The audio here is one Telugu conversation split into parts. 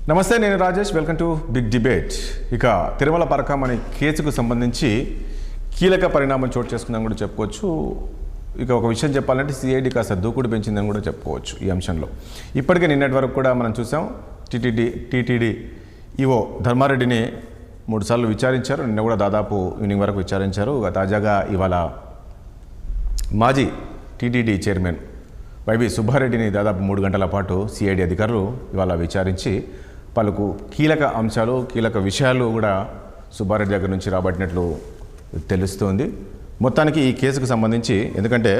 నమస్తే, నేను Rajesh. Welcome to big debate. ఇక తిరుమల పరకామణి కేసుకు సంబంధించి కీలక పరిణామం చోటు చేసుకుందని కూడా చెప్పుకోవచ్చు. ఇక ఒక విషయం చెప్పాలంటే సిఐడి కాస్త దూకుడు పెంచిందని కూడా చెప్పుకోవచ్చు ఈ అంశంలో. ఇప్పటికే నిన్నటి వరకు కూడా మనం చూసాం, టీటీడీ ఈవో ధర్మారెడ్డిని 3 సార్లు విచారించారు. నిన్న కూడా దాదాపు ఈవినింగ్ వరకు విచారించారు. తాజాగా ఇవాళ మాజీ టీటీడీ చైర్మన్ వైవి సుబ్బారెడ్డిని దాదాపు 3 గంటల పాటు సిఐడి అధికారులు ఇవాళ విచారించి పలుకు కీలక అంశాలు, కీలక విషయాలు కూడా సుబ్బారెడ్డి దగ్గర నుంచి రాబట్టినట్లు తెలుస్తోంది. మొత్తానికి ఈ కేసుకు సంబంధించి, ఎందుకంటే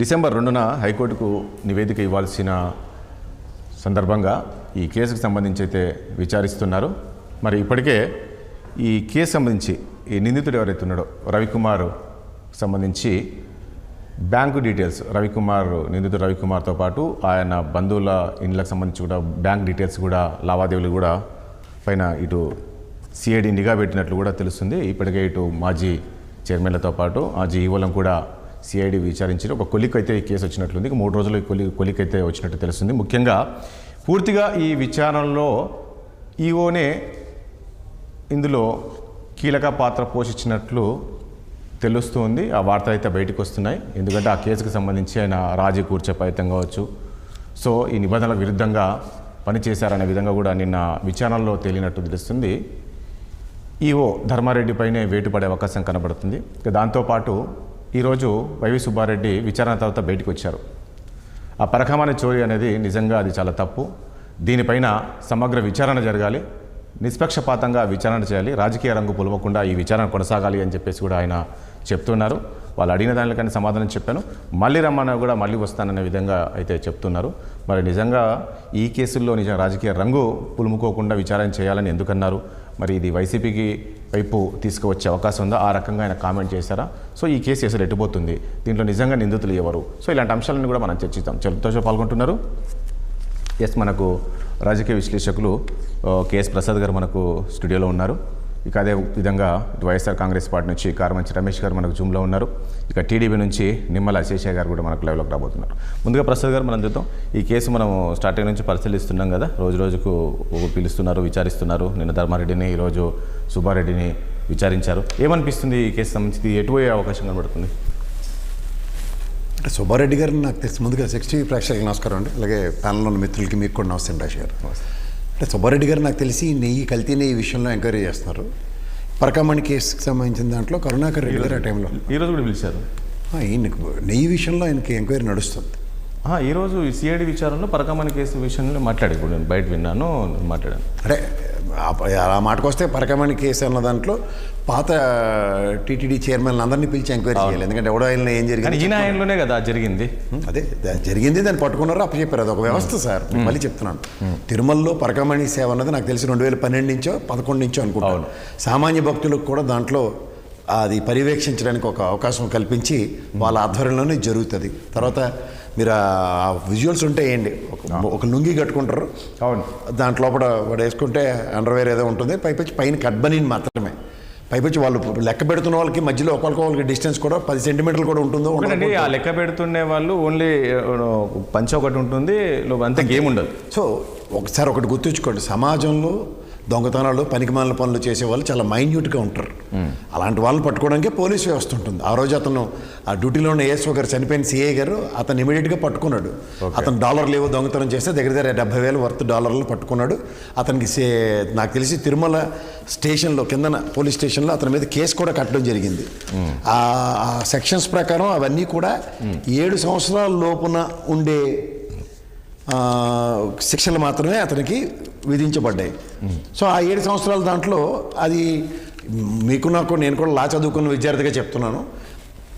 డిసెంబర్ 2న హైకోర్టుకు నివేదిక ఇవ్వాల్సిన సందర్భంగా ఈ కేసుకు సంబంధించి అయితే విచారిస్తున్నారు. మరి ఇప్పటికే ఈ కేసు సంబంధించి ఈ నిందితుడు ఎవరైతే ఉన్నాడో రవికుమార్ సంబంధించి బ్యాంకు డీటెయిల్స్, నిందితుడు రవికుమార్తో పాటు ఆయన బంధువుల ఇండ్లకు సంబంధించి కూడా బ్యాంక్ డీటెయిల్స్ కూడా, లావాదేవీలు కూడా పైన ఇటు సిఐడి నిఘా పెట్టినట్లు కూడా తెలుస్తుంది. ఇప్పటికే ఇటు మాజీ చైర్మన్లతో పాటు మాజీ ఈవోలను కూడా సిఐడి విచారించి ఒక కొలిక్ అయితే ఈ కేసు వచ్చినట్లుంది. 3 రోజులు కొలిక్ అయితే వచ్చినట్టు తెలుస్తుంది. ముఖ్యంగా పూర్తిగా ఈ విచారణలో ఈవోనే ఇందులో కీలక పాత్ర పోషించినట్లు తెలుస్తుంది. ఆ వార్త అయితే బయటకు వస్తున్నాయి. ఎందుకంటే ఆ కేసుకు సంబంధించి ఆయన రాజీ కూర్చే ప్రయత్నం కావచ్చు, సో ఈ నిబంధనలకు విరుద్ధంగా పనిచేశారనే విధంగా కూడా నిన్న విచారణలో తేలినట్టు తెలుస్తుంది. ఈవో ధర్మారెడ్డి పైనే వేటు పడే అవకాశం కనబడుతుంది. దాంతోపాటు ఈరోజు వైవి సుబ్బారెడ్డి విచారణ తర్వాత బయటకు వచ్చారు. ఆ పరకామణి చోరీ అనేది నిజంగా అది చాలా తప్పు, దీనిపైన సమగ్ర విచారణ జరగాలి, నిష్పక్షపాతంగా విచారణ చేయాలి, రాజకీయ రంగు పులవకుండా ఈ విచారణ కొనసాగాలి అని చెప్పేసి కూడా ఆయన చెప్తున్నారు. వాళ్ళు అడిగిన దానికన్నా సమాధానం చెప్పాను, మళ్ళీ రమ్మన్నా కూడా మళ్ళీ వస్తాననే విధంగా అయితే చెప్తున్నారు. మరి నిజంగా ఈ కేసుల్లో నిజంగా రాజకీయ రంగు పులుముకోకుండా విచారణ చేయాలని ఎందుకన్నారు? మరి ఇది వైసీపీకి వైపు తీసుకువచ్చే అవకాశం ఉందా? ఆ రకంగా ఆయన కామెంట్ చేశారా? సో ఈ కేసు అసలు ఎట్టుపోతుంది, దీంట్లో నిజంగా నిందితులు ఎవరు? సో ఇలాంటి అంశాలను కూడా మనం చర్చిద్దాం. చర్చలో పాల్గొంటున్నారు మనకు రాజకీయ విశ్లేషకులు కేఎస్ ప్రసాద్ గారు మనకు స్టూడియోలో ఉన్నారు. ఇక అదే విధంగా వైఎస్ఆర్ కాంగ్రెస్ పార్టీ నుంచి కారుమంచి రమేష్ గారు మనకు జూమ్లో ఉన్నారు. ఇక టీడీపీ నుంచి నిమ్మల శేషయ్య గారు కూడా మనకు లైవ్లోకి రాబోతున్నారు. ముందుగా ప్రసాద్ గారు, మనం చూద్దాం, ఈ కేసు మనం స్టార్టింగ్ నుంచి పరిశీలిస్తున్నాం కదా, రోజుకు పిలుస్తున్నారు, విచారిస్తున్నారు. నిన్న ధర్మారెడ్డిని, ఈరోజు సుబ్బారెడ్డిని విచారించారు. ఏమనిపిస్తుంది ఈ కేసు సంబంధించి ఎటుపోయే అవకాశం కనబడుతుంది? అంటే సుబ్బారెడ్డి గారిని నాకు తెలిసి ముందుగా 60 ప్రేక్షకులకు నమస్కారం అండి, అలాగే ప్యానల్లో ఉన్న మిత్రులకి మీకు కూడా నమస్తే రాజు గారు. అంటే సుబ్బారెడ్డి గారు నాకు తెలిసి కల్తీ నెయ్యి విషయంలో ఎంక్వైరీ చేస్తున్నారు. పరకామణి కేసుకి సంబంధించిన దాంట్లో కరుణాకర్ రెడ్డి గారు ఆ టైంలో ఈరోజు కూడా పిలిచారు. ఈయనకు నెయ్యి విషయంలో ఆయనకి ఎంక్వైరీ నడుస్తుంది. ఈరోజు సిఐడి విచారణలో పరకామణి కేసు విషయంలో మాట్లాడి కూడా నేను బయట విన్నాను, మాట్లాడాను. అంటే ఆ మాటకు వస్తే పరకామణి కేసు అన్న దాంట్లో పాత టీటీడీ చైర్మన్ అందరినీ పిలిచి ఎంక్వైరీ చేయాలి. ఎందుకంటే ఎవడో ఆయన ఏం జరిగింది, ఈయన ఆయనలోనే కదా జరిగింది. అదే జరిగింది, దాన్ని పట్టుకున్నారో అప్పచెప్పారు. అది ఒక వ్యవస్థ సార్. మళ్ళీ చెప్తున్నాను, తిరుమలలో పరకామణి సేవ అన్నది నాకు తెలిసి 2012 నుంచో 11 నుంచో అనుకుంటాను. సామాన్య భక్తులకు కూడా దాంట్లో అది పర్యవేక్షించడానికి ఒక అవకాశం కల్పించి వాళ్ళ ఆధ్వర్యంలోనే జరుగుతుంది. తర్వాత మీరు ఆ విజువల్స్ ఉంటే వేయండి, ఒక లుంగి కట్టుకుంటారు, అవును, దాంట్లో వాడు వేసుకుంటే అండర్వేర్ ఏదో ఉంటుంది, పైన కట్బనీని మాత్రమే, పైపచ్చి వాళ్ళు లెక్క పెడుతున్న వాళ్ళకి మధ్యలో ఒకరికి డిస్టెన్స్ కూడా 10 సెంటీమీటర్లు కూడా ఉంటుందో. ఆ లెక్క పెడుతున్నే వాళ్ళు ఓన్లీ పంచ ఒకటి ఉంటుంది, అంతే, గేమ్ ఉండదు. సో ఒకసారి ఒకటి గుర్తుంచుకోండి, సమాజంలో దొంగతనాలు, పనికిమాలిన పనులు చేసేవాళ్ళు చాలా మైన్యూట్గా ఉంటారు. అలాంటి వాళ్ళని పట్టుకోవడానికే పోలీస్ వ్యవస్థ ఉంటుంది. ఆ రోజు అతను ఆ డ్యూటీలో ఉన్న ఏఎస్ఓ గారు చనిపోయిన సిఐ గారు అతను ఇమీడియట్గా పట్టుకున్నాడు. అతను $1 లేవో దొంగతనం చేస్తే దగ్గర $70,000 వర్త్ డాలర్లు పట్టుకున్నాడు. అతనికి నాకు తెలిసి తిరుమల స్టేషన్లో, కిందన పోలీస్ స్టేషన్లో అతని మీద కేసు కూడా కట్టడం జరిగింది. ఆ సెక్షన్స్ ప్రకారం అవన్నీ కూడా 7 సంవత్సరాల లోపున ఉండే శిక్షలు మాత్రమే అతనికి విధించబడ్డాయి. సో ఆ 7 సంవత్సరాల దాంట్లో అది మీకు నాకు, నేను కూడా లా చదువుకున్న విద్యార్థిగా చెప్తున్నాను,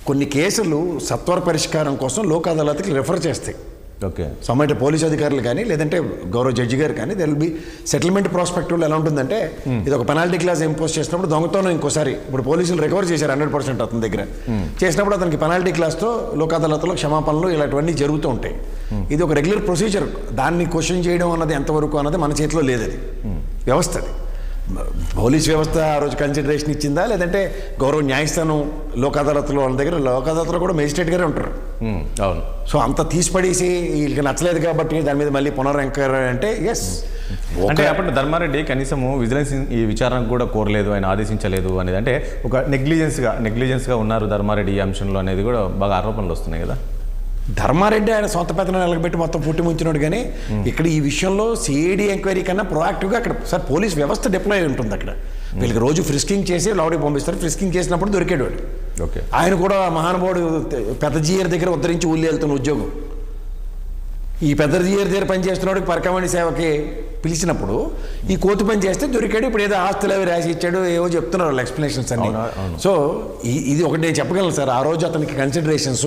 కొన్ని కేసులు సత్వర పరిష్కారం కోసం లోక్ అదాలత్కి రిఫర్ చేస్తాయి. ఓకే, సంబంధిత పోలీసు అధికారులు కానీ, లేదంటే గౌరవ జడ్జి గారు కానీ, దెర్ విల్ బి సెటిల్మెంట్ ప్రాస్పెక్టివ్లో ఎలా ఉంటుందంటే, ఇది ఒక పెనాల్టీ క్లాస్ ఇంపోజ్ చేసినప్పుడు దొంగతనం ఇంకోసారి, ఇప్పుడు పోలీసులు రికవర్ చేశారు 100% అతని దగ్గర చేసినప్పుడు అతనికి పెనాల్టీ క్లాస్తో లోక్ అదాలత్లో క్షమాపణలు ఇలాంటివన్నీ జరుగుతూ ఉంటాయి. ఇది ఒక రెగ్యులర్ ప్రొసీజర్. దాన్ని క్వశ్చన్ చేయడం అన్నది ఎంతవరకు అన్నది మన చేతిలో లేదు, అది వ్యవస్థ. అది పోలీస్ వ్యవస్థ ఆ రోజు కన్సిడరేషన్ ఇచ్చిందా, లేదంటే గౌరవ న్యాయస్థానం లోక్ అదాలత్లో వాళ్ళ దగ్గర లోక్ అదాలత్లో కూడా మేజిస్ట్రేట్ గారే ఉంటారు. అవును. సో అంత తీసిపడేసి వీళ్ళకి నచ్చలేదు కాబట్టి దాని మీద మళ్ళీ పునరంకర్ అంటే ఎస్. అంటే అప్పుడు ధర్మారెడ్డి కనీసము విజిలెన్స్ ఈ విచారణకు కూడా కోరలేదు, ఆయన ఆదేశించలేదు అనేది, అంటే ఒక నెగ్లిజెన్స్గా ఉన్నారు ధర్మారెడ్డి ఈ అంశంలో అనేది కూడా బాగా ఆరోపణలు వస్తున్నాయి కదా. ధర్మారెడ్డి ఆయన సొంత పెత్తనం నిలబెట్టి మొత్తం పుట్టి ముంచినాడు. కానీ ఇక్కడ ఈ విషయంలో సిఐడి ఎంక్వైరీ కన్నా ప్రొయాక్టివ్గా అక్కడ సార్ పోలీస్ వ్యవస్థ డిప్లాయ్ ఉంటుంది అక్కడ. వీళ్ళకి రోజు ఫ్రిస్కింగ్ చేసి లౌడీకి పంపిస్తారు. ఫ్రిస్కింగ్ చేసినప్పుడు దొరికాడు వాడు. ఓకే. ఆయన కూడా మహానుభావుడు పెద్ద జీఆర్ దగ్గర ఉద్ధరించి ఊళ్ళి వెళ్తున్న ఉద్యోగం. ఈ పెద్ద జీఆర్ దగ్గర పనిచేస్తున్నాడు పరకామణి సేవకి పిలిచినప్పుడు ఈ కోతి పని చేస్తే దొరికాడు. ఇప్పుడు ఏదో ఆస్తులు అవి రాసి ఇచ్చాడు, ఏవో చెప్తున్నారు వాళ్ళు ఎక్స్ప్లెనేషన్స్ అన్ని. సో ఇది ఒకటి నేను చెప్పగలను సార్. ఆ రోజు అతనికి కన్సిడరేషన్స్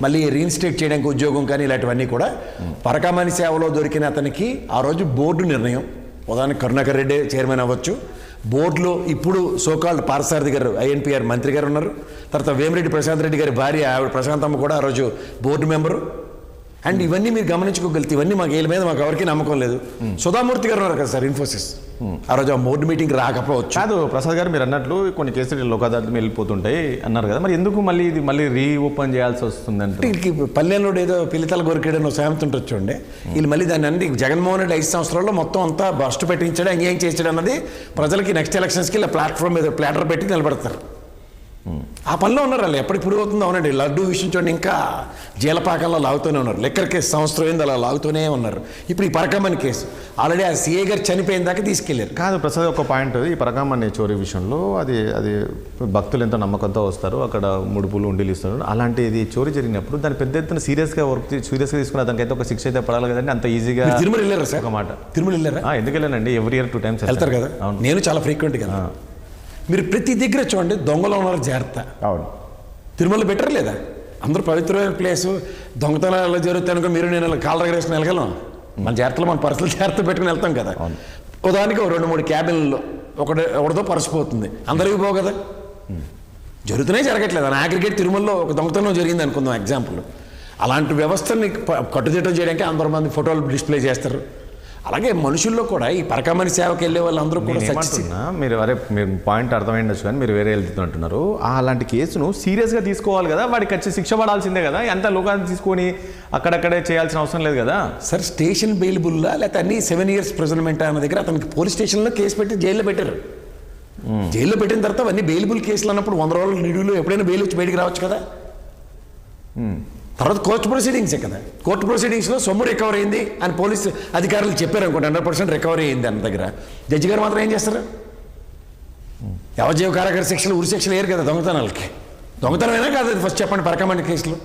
మళ్ళీ రీఇన్స్టేట్ చేయడానికి ఉద్యోగం కానీ ఇలాంటివన్నీ కూడా పరకామణి సేవలో దొరికిన అతనికి ఆ రోజు బోర్డు నిర్ణయం. ఉదాహరణకు కరుణాకర్ రెడ్డి చైర్మన్ అవ్వచ్చు. బోర్డులో ఇప్పుడు సోకాల్డ్ పార్సారథి గారు ఐఎన్పిఆర్ మంత్రి గారు ఉన్నారు. తర్వాత వేమిరెడ్డి ప్రశాంత్ రెడ్డి గారి భార్య ఆవిడ ప్రశాంతమ్మ కూడా ఆ రోజు బోర్డు మెంబరు. అండ్ ఇవన్నీ మీరు గమనించుకోగలిగితే ఇవన్నీ మాకు వీళ్ళ మీద మాకు ఎవరికి నమ్మకం లేదు. సుధామూర్తి గారు ఉన్నారు కదా సార్ ఇన్ఫోసిస్. ఆ రోజు ఆ బోర్డు మీటింగ్ రాకపోవచ్చు. కాదు ప్రసాద్ గారు, మీరు అన్నట్లు కొన్ని కేసులు లోక్ అదాలత్ వెళ్ళిపోతుంటాయి అన్నారు కదా, మరి ఎందుకు మళ్ళీ ఇది మళ్ళీ రీఓపెన్ చేయాల్సి వస్తుందంటే వీళ్ళకి పల్లెల్లో ఏదో పిల్లితల గొరికాడని సామెత ఉంటుండే. వీళ్ళు మళ్ళీ దాన్ని అన్ని జగన్మోహన్ రెడ్డి 5 సంవత్సరాల్లో మొత్తం అంతా బస్టు పెట్టించాడు, అన్యాయం చేసాడు అన్నది ప్రజలకి నెక్స్ట్ ఎలక్షన్స్కి ఇలా ప్లాట్ఫామ్ మీద ప్లాటర్ పెట్టి నిలబడతారు. ఆ పనిలో ఉన్నారు వాళ్ళు. ఎప్పటికి అవుతుందో అవునండి. లడ్డూ విషయం చూడండి, ఇంకా జీలపాకంలో లాగుతూనే ఉన్నారు. లిక్కర్ కేసు సంవత్సరం అయింది అలా లాగుతూనే ఉన్నారు. ఇప్పుడు ఈ పరకామణి కేసు ఆల్రెడీ ఆ సిఐ గారు చనిపోయిన దాకా తీసుకెళ్లారు. కాదు ప్రసాద్, ఒక పాయింట్, ఈ పరకామణి చోరీ విషయంలో అది భక్తులు ఎంతో నమ్మకంతో వస్తారు, అక్కడ ముడుపులు ఉండిలు ఇస్తారు. అలాంటిది చోరీ జరిగినప్పుడు దాన్ని పెద్ద ఎత్తున సీరియస్గా తీసుకుని అతనికైతే ఒక శిక్ష అయితే పడాలి కదండి. అంత ఈజీగా తిరుమల వెళ్ళారా సార్? ఒక మాట, తిరుమల వెళ్ళారా? ఎందుకు వెళ్ళానండి, ఎవ్రీ ఇయర్ 2 times వెళ్తారు కదా. నేను చాలా ఫ్రీక్వెంట్గా. మీరు ప్రతి దగ్గర చూడండి దొంగలు ఉన్నారు, జాగ్రత్త. అవును. తిరుమల బెటర్ లేదా? అందరూ పవిత్రమైన ప్లేసు, దొంగతనాలు జరుగుతాయి అనుకో మీరు నేను కాళ్ళ దగ్గర వెళ్ళగలం. మన జాగ్రత్తలో మన పర్సులు జాగ్రత్త పెట్టుకుని వెళ్తాం కదా. ఉదాహరణకి 2-3 క్యాబిన్లలో ఒకటితో పర్సు పోతుంది, అందరికీ పోవు కదా. జరుగుతున్నాయి జరగట్లేదు. నా క్రికెట్ తిరుమలలో ఒక దొంగతనం జరిగింది అనుకుందాం ఎగ్జాంపుల్. అలాంటి వ్యవస్థని కట్టుదిట్టం చేయడానికి అందరూ మంది ఫోటోలు డిస్ప్లే చేస్తారు. అలాగే మనుషుల్లో కూడా ఈ పరకామణి సేవకి వెళ్ళే వాళ్ళందరూ కూడా మీరు పాయింట్ అర్థమైండొచ్చు కానీ మీరు వేరే వెళ్తున్నట్టున్నారు. అలాంటి కేసును సీరియస్గా తీసుకోవాలి కదా, వాడికి వచ్చి శిక్ష పడాల్సిందే కదా. ఎంత లోకాన్ని తీసుకొని అక్కడక్కడే చేయాల్సిన అవసరం లేదు కదా సార్. స్టేషన్ బెయిలబుల్లా లేకపోతే అన్ని 7 years ప్రిజన్మెంట్ అన్న దగ్గర అతనికి పోలీస్ స్టేషన్లో కేసు పెట్టి జైల్లో పెట్టారు. జైల్లో పెట్టిన తర్వాత అన్ని బెయిలబుల్ కేసులు అన్నప్పుడు 100 రోజుల నిడులో ఎప్పుడైనా బెయిల్ వచ్చి బయటికి రావచ్చు కదా. తర్వాత కోర్టు ప్రొసీడింగ్సే కదా. కోర్టు ప్రొసీడింగ్స్లో సొమ్ము రికవర్ అయింది అని పోలీసు అధికారులు చెప్పారు అనుకోండి, 100% రికవరీ అయింది అన్న దగ్గర జడ్జి గారు మాత్రం ఏం చేస్తారు? యావజ్జీవ కారాగార శిక్షలు ఉరి శిక్షలు వేయరు కదా దొంగతనాలకి. దొంగతనమైనా కాదు అది ఫస్ట్ చెప్పండి. పరకామణి కేసులో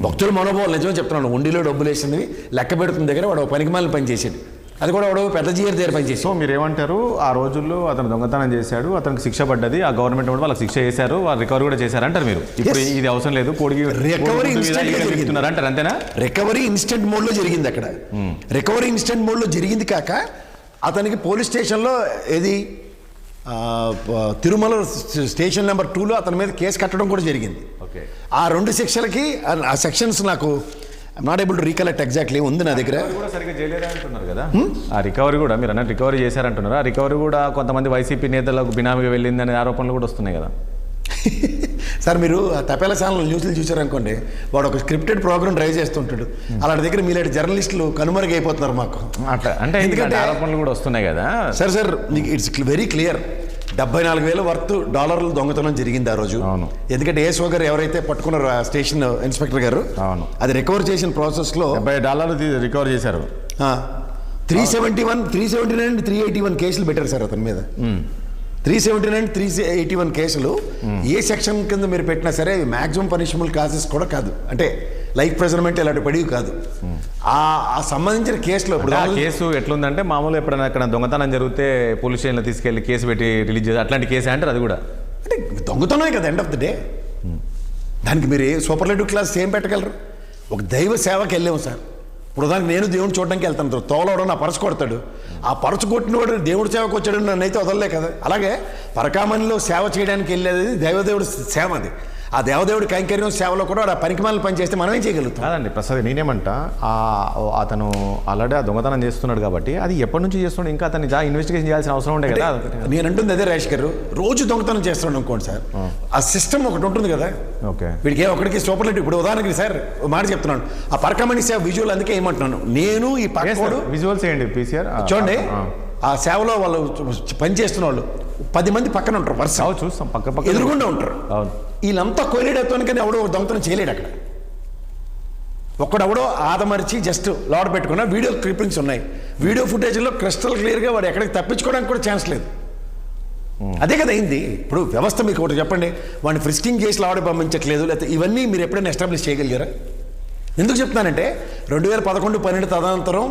భక్తుల మనోభావాలు నిజమే చెప్తున్నాను. ఉండిలో డబ్బులు వేసింది లెక్క పెడుతున్న దగ్గర వాడు పనికిమాలిన పని చేసాడు. అది కూడా వాడు పెద్ద జీఆర్ దగ్గర పనిచేసి. సో మీరు ఏమంటారు, ఆ రోజుల్లో అతను దొంగతనం చేశాడు, అతనికి శిక్ష పడ్డది, ఆ గవర్నమెంట్ కూడా వాళ్ళకి శిక్ష చేశారు, వాళ్ళు రికవరీ కూడా చేశారు అంటారు మీరు. ఇప్పుడు ఇది అవసరం లేదు, రికవరీ అంటారు అంతేనా? రికవరీ ఇన్స్టెంట్ మోడ్లో జరిగింది అక్కడ. రికవరీ ఇన్స్టెంట్ మోడ్లో జరిగింది కాక అతనికి పోలీస్ స్టేషన్లో ఏది తిరుమల స్టేషన్ నెంబర్ 2లో అతని మీద కేసు కట్టడం కూడా జరిగింది. ఆ 2 శిక్షలకి ఆ సెక్షన్స్ నాకు not able to recollect exactly ఉంది నా దగ్గర. ఆ రికవరీ కూడా మీరు అన్నట్టు రికవరీ చేశారంటున్నారు. ఆ రికవరీ కూడా కొంతమంది వైసీపీ నేతలకు బినామీగా వెళ్ళింది అనే ఆరోపణలు కూడా వస్తున్నాయి కదా సార్. మీరు తపేల ఛానల్ న్యూస్లు చూసారనుకోండి, వాడు ఒక స్క్రిప్టెడ్ ప్రోగ్రామ్ డ్రైవ్ చేస్తుంటాడు. అలాంటి దగ్గర మీలాంటి జర్నలిస్టులు కనుమరుగైపోతున్నారు మాకు. అట్లా అంటే ఎందుకంటే ఆరోపణలు కూడా వస్తున్నాయి కదా sir. It's very clear. 74,000 worth డాలర్లు దొంగతనం జరిగింది ఆ రోజు. ఎందుకంటే ఏఎస్ఓ గారు ఎవరైతే పట్టుకున్నారో స్టేషన్ ఇన్స్పెక్టర్ గారు, అది రికవర్ చేసిన ప్రాసెస్లో $70 రికవర్ చేశారు. 379, 379, 381 కేసులు పెట్టారు సార్ అతని మీద. 379, 381 కేసులు ఏ సెక్షన్ కింద మీరు పెట్టినా సరే మ్యాక్సిమం పనిషబుల్ కాసెస్ కూడా కాదు. అంటే లైఫ్ ప్రెజర్మెంట్ ఇలాంటి పడివి కాదు. ఆ సంబంధించిన కేసులో ఇప్పుడు కేసు ఎట్లుందంటే మామూలు ఎప్పుడైనా అక్కడ దొంగతనం జరిగితే పోలీస్ స్టేషన్లో తీసుకెళ్లి కేసు పెట్టి రిలీజ్ చేసి అట్లాంటి కేసు అంటారు. అది కూడా అంటే దొంగతనమే కదా ఎండ్ ఆఫ్ ద డే. దానికి మీరు సూపర్లేటివ్ క్లాస్ ఏం పెట్టగలరు? ఒక దైవ సేవకి వెళ్ళాము సార్. ఇప్పుడు దానికి నేను దేవుని చూడడానికి వెళ్తాను, తోలవడం నా పరచు కొడతాడు. ఆ పరచు కొట్టినవాడు దేవుడి సేవకు వచ్చాడు, నన్ను అయితే వదలలే కదా. అలాగే పరకామణిలో సేవ చేయడానికి వెళ్ళేది దైవదేవుడి సేవ. అది ఆ దేవదేవుడి కైంకర్యం సేవలో కూడా ఆ పనికిమాలిన పని చేస్తే మనం ఏం చేయగలుగుతాం? కాదండి ప్రసాద్, నేనేమంటా అతను ఆల్రెడీ ఆ దొంగతనం చేస్తున్నాడు కాబట్టి అది ఎప్పటి నుంచి చేస్తున్నాడు, ఇంకా అతన్ని ఇన్వెస్టిగేషన్ చేయాల్సిన అవసరం ఉండే కదా. నేను అంటుంది అదే రాజేష్ గారు, రోజు దొంగతనం చేస్తున్నాడు అనుకోండి సార్, ఆ సిస్టమ్ ఒకటి ఉంటుంది కదా. ఓకే, వీడికి ఒకటికి సూపర్లెట్. ఇప్పుడు ఉదాహరణకి సార్ మాట చెప్తున్నాను, ఆ పరకమణి సేవ విజువల్ అందుకే ఏమంటున్నాను, నేను ఈ పక్కడు విజువల్స్ ఏంటి పీసీఆర్ చూడండి, ఆ సేవలో వాళ్ళు పనిచేస్తున్న వాళ్ళు 10 మంది పక్కన ఉంటారు, వరుస చూస్తాం, పక్క ఎదురుగుండా ఉంటారు. అవును, వీళ్ళంతా కొలిడేతో కానీ ఎవడో దొంగతనం చేయలేడు అక్కడ. ఒక్కడెవడో ఆదమరిచి జస్ట్ లోడ పెట్టుకున్న వీడియో క్లిప్పింగ్స్ ఉన్నాయి. వీడియో ఫుటేజ్లో క్రిస్టల్ క్లియర్గా వాడు ఎక్కడికి తప్పించుకోవడానికి కూడా ఛాన్స్ లేదు. అదే కదా అయింది. ఇప్పుడు వ్యవస్థ మీకు ఒకటి చెప్పండి, వాడిని ఫ్రిస్కింగ్ చేసి లోడ పంపించట్లేదు, లేకపోతే ఇవన్నీ మీరు ఎప్పుడైనా ఎస్టాబ్లిష్ చేయగలిగారా? ఎందుకు చెప్తున్నానంటే 2011-12 తదనంతరం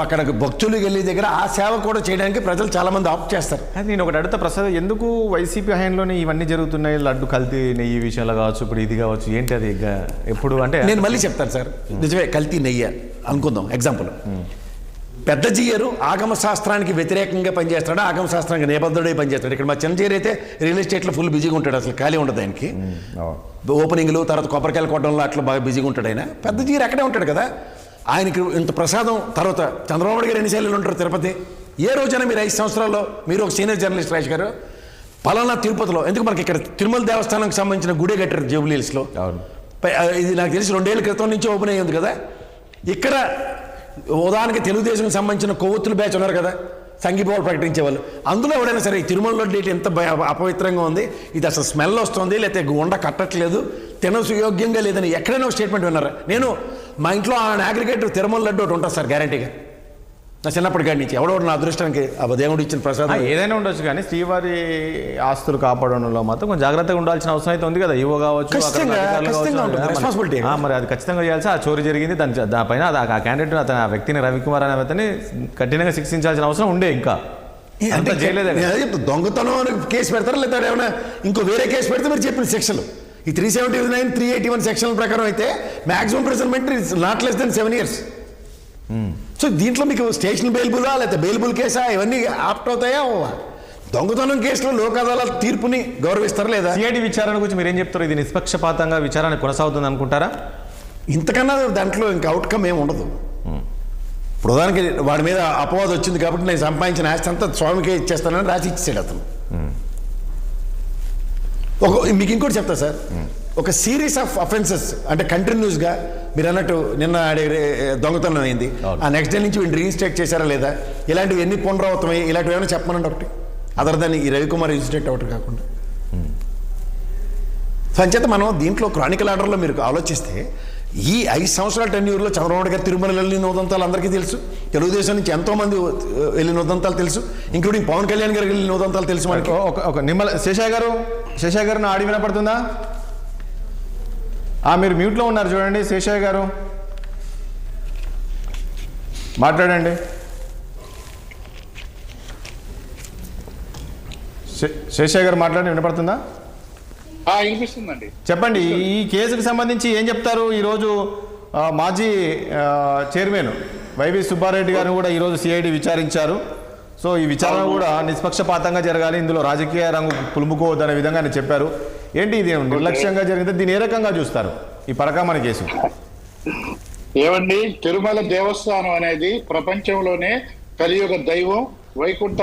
అక్కడ భక్తులకు వెళ్ళే దగ్గర ఆ సేవ కూడా చేయడానికి ప్రజలు చాలా మంది ఆప్ట్ చేస్తారు. నేను ఒకటి అడుగుతా ప్రసాద్, ఎందుకు వైసీపీ హయాంలోనే ఇవన్నీ జరుగుతున్నాయి, లడ్డు కల్తీ నెయ్యి విషయాలు కావచ్చు, ఇప్పుడు ఇది కావచ్చు, ఏంటి అది ఎప్పుడు అంటే? నేను మళ్ళీ చెప్తాను సార్, నిజమే కల్తీ నెయ్యి అనుకుందాం ఎగ్జాంపుల్. పెద్ద జీయరు ఆగమ శాస్త్రానికి వ్యతిరేకంగా పనిచేస్తాడు, ఆగమ శాస్త్రానికి నిబద్ధుడే పనిచేస్తాడు. ఇక్కడ మా చిన్నజీయర్ అయితే రియల్ ఎస్టేట్లో ఫుల్ బిజీగా ఉంటాడు, అసలు ఖాళీ ఉండదు ఆయనకి. ఓపెనింగ్లు తర్వాత కొబ్బరికాయలు కొట్టడంలో అట్లా బాగా బిజీగా ఉంటాడు ఆయన. పెద్ద జీయర్ అక్కడే ఉంటాడు కదా. ఆయనకి ఇంత ప్రసాదం. తర్వాత చంద్రబాబు నాయుడు గారు ఎన్నిసార్లు ఉంటారు తిరుపతి? ఏ రోజైనా మీరు 5 సంవత్సరాల్లో మీరు ఒక సీనియర్ జర్నలిస్ట్ రాజేష్ గారు పలానా తిరుపతిలో, ఎందుకు మనకి ఇక్కడ తిరుమల దేవస్థానానికి సంబంధించిన గుడి కట్టారు జూబ్లీహిల్స్లో. ఇది నాకు తెలిసి 2 ఏళ్ల క్రితం నుంచి ఓపెన్ అయ్యింది కదా. ఇక్కడ ఉదాహరణకి తెలుగుదేశంకి సంబంధించిన కొవ్వొత్తుల బ్యాచ్ ఉన్నారు కదా, సంఘీభావాలు ప్రకటించేవాళ్ళు. అందులో ఎవడైనా సరే తిరుమలలో డేట్ ఎంత అపవిత్రంగా ఉంది, ఇది అసలు స్మెల్ వస్తుంది, లేకపోతే ఉండ కట్టట్లేదు, తినసుయోగ్యంగా లేదని ఎక్కడైనా ఒక స్టేట్మెంట్ విన్నారా? నేను మా ఇంట్లో ఆ అగ్రిగేటర్ తిరుమల లడ్డు ఒకటి ఉంటుంది సార్ గ్యారంటీగా, నా చిన్నప్పటి కాడి నుంచి. ఎవడో నా అదృష్టానికి దేవుడు ఇచ్చిన ప్రసాదం ఏదైనా ఉండొచ్చు, కానీ శ్రీవారి ఆస్తులు కాపాడడంలో మాత్రం కొంచెం జాగ్రత్తగా ఉండాల్సిన అవసరం అయితే ఉంది కదా. ఈవో కావచ్చు, రెస్పాన్సిబిలిటీ మరి అది ఖచ్చితంగా చేయాల్సి. ఆ చోరీ జరిగింది, దానిపైన ఆ క్యాండిడేట్ అతను ఆ వ్యక్తిని రవికుమార్ అనే అతన్ని కఠినంగా శిక్షించాల్సిన అవసరం ఉండే. ఇంకా అంత చేయలేదు. దొంగతనం కేసు పెడతారా, లేదా ఏమైనా ఇంకో వేరే కేసు పెడితే మీరు చెప్పిన శిక్షలు ఈ 379, 381 సెక్షన్ల ప్రకారం అయితే maximum imprisonment is not less than 7 years. So దీంట్లో మీకు స్టేషన్ బెయిల్బులా లేకపోతే బెయిల్బుల్ కేసా ఇవన్నీ ఆప్ట్ అవుతాయా? దొంగతనం కేసులో లోక్ అదాలత్ తీర్పుని గౌరవిస్తారా లేదా? సిఐడి విచారణ గురించి మీరేం చెప్తారు? ఇది నిష్పక్షపాతంగా విచారణ కొనసాగుతుంది అనుకుంటారా? ఇంతకన్నా దాంట్లో ఇంకా అవుట్కమ్ ఏమి ఉండదు. ప్రధానికి వాడి మీద అపవాదం వచ్చింది కాబట్టి నేను సంపాదించిన ఆస్తి అంతా స్వామికే ఇచ్చేస్తానని రాసి ఇచ్చేసాడు అతను. మీకు ఇంకోటి చెప్తా సార్, ఒక సిరీస్ ఆఫ్ అఫెన్సెస్ అంటే కంటిన్యూస్గా మీరు అన్నట్టు నిన్న దొంగతనం అయింది, ఆ నెక్స్ట్ డే నుంచి వీడిని రీఇన్స్టేట్ చేశారా లేదా, ఇలాంటివి ఎన్ని పునరావృతమై ఇలాంటివి ఏమైనా చెప్పమనండి ఒకటి, అదర్ దాన్ని ఈ రవికుమార్ ఇన్సిడెంట్ ఒకటి కాకుండా. సో అంచేత మనం దీంట్లో క్రానికల్ ఆర్డర్లో మీరు ఆలోచిస్తే ఈ 5 సంవత్సరాల టెన్యూర్లో చంద్రబాబు గారు తిరుమల వెళ్ళిన ఉదంతాలు అందరికీ తెలుసు, తెలుగుదేశం నుంచి ఎంతోమంది వెళ్ళిన ఉదంతాలు తెలుసు, ఇంక్లూడింగ్ పవన్ కళ్యాణ్ గారికి వెళ్ళిన ఉదంతాలు తెలుసు మనకి. ఒక నిమ్మల శేషయ్య గారు నా ఆడి వినపడుతుందా? మీరు మ్యూట్లో ఉన్నారు చూడండి. శేషయ్య గారు మాట్లాడండి. శేషయ్య గారు మాట్లాడండి, వినపడుతుందా? వినిపిస్తుందండి, చెప్పండి. ఈ కేసుకు సంబంధించి ఏం చెప్తారు? ఈరోజు మాజీ చైర్మన్ వైవి సుబ్బారెడ్డి గారిని కూడా ఈరోజు సిఐడి విచారించారు. సో ఈ విచారణ కూడా నిష్పక్షపాతంగా జరగాలి, ఇందులో రాజకీయ రంగు పులుముకోవద్దనే విధంగా ఆయన చెప్పారు. ఏంటి ఇది నిర్లక్ష్యంగా జరిగితే దీన్ని ఏ రకంగా చూస్తారు ఈ పరకామణి కేసు? ఏమండి, తిరుమల దేవస్థానం అనేది ప్రపంచంలోనే కలియుగ దైవం, వైకుంఠ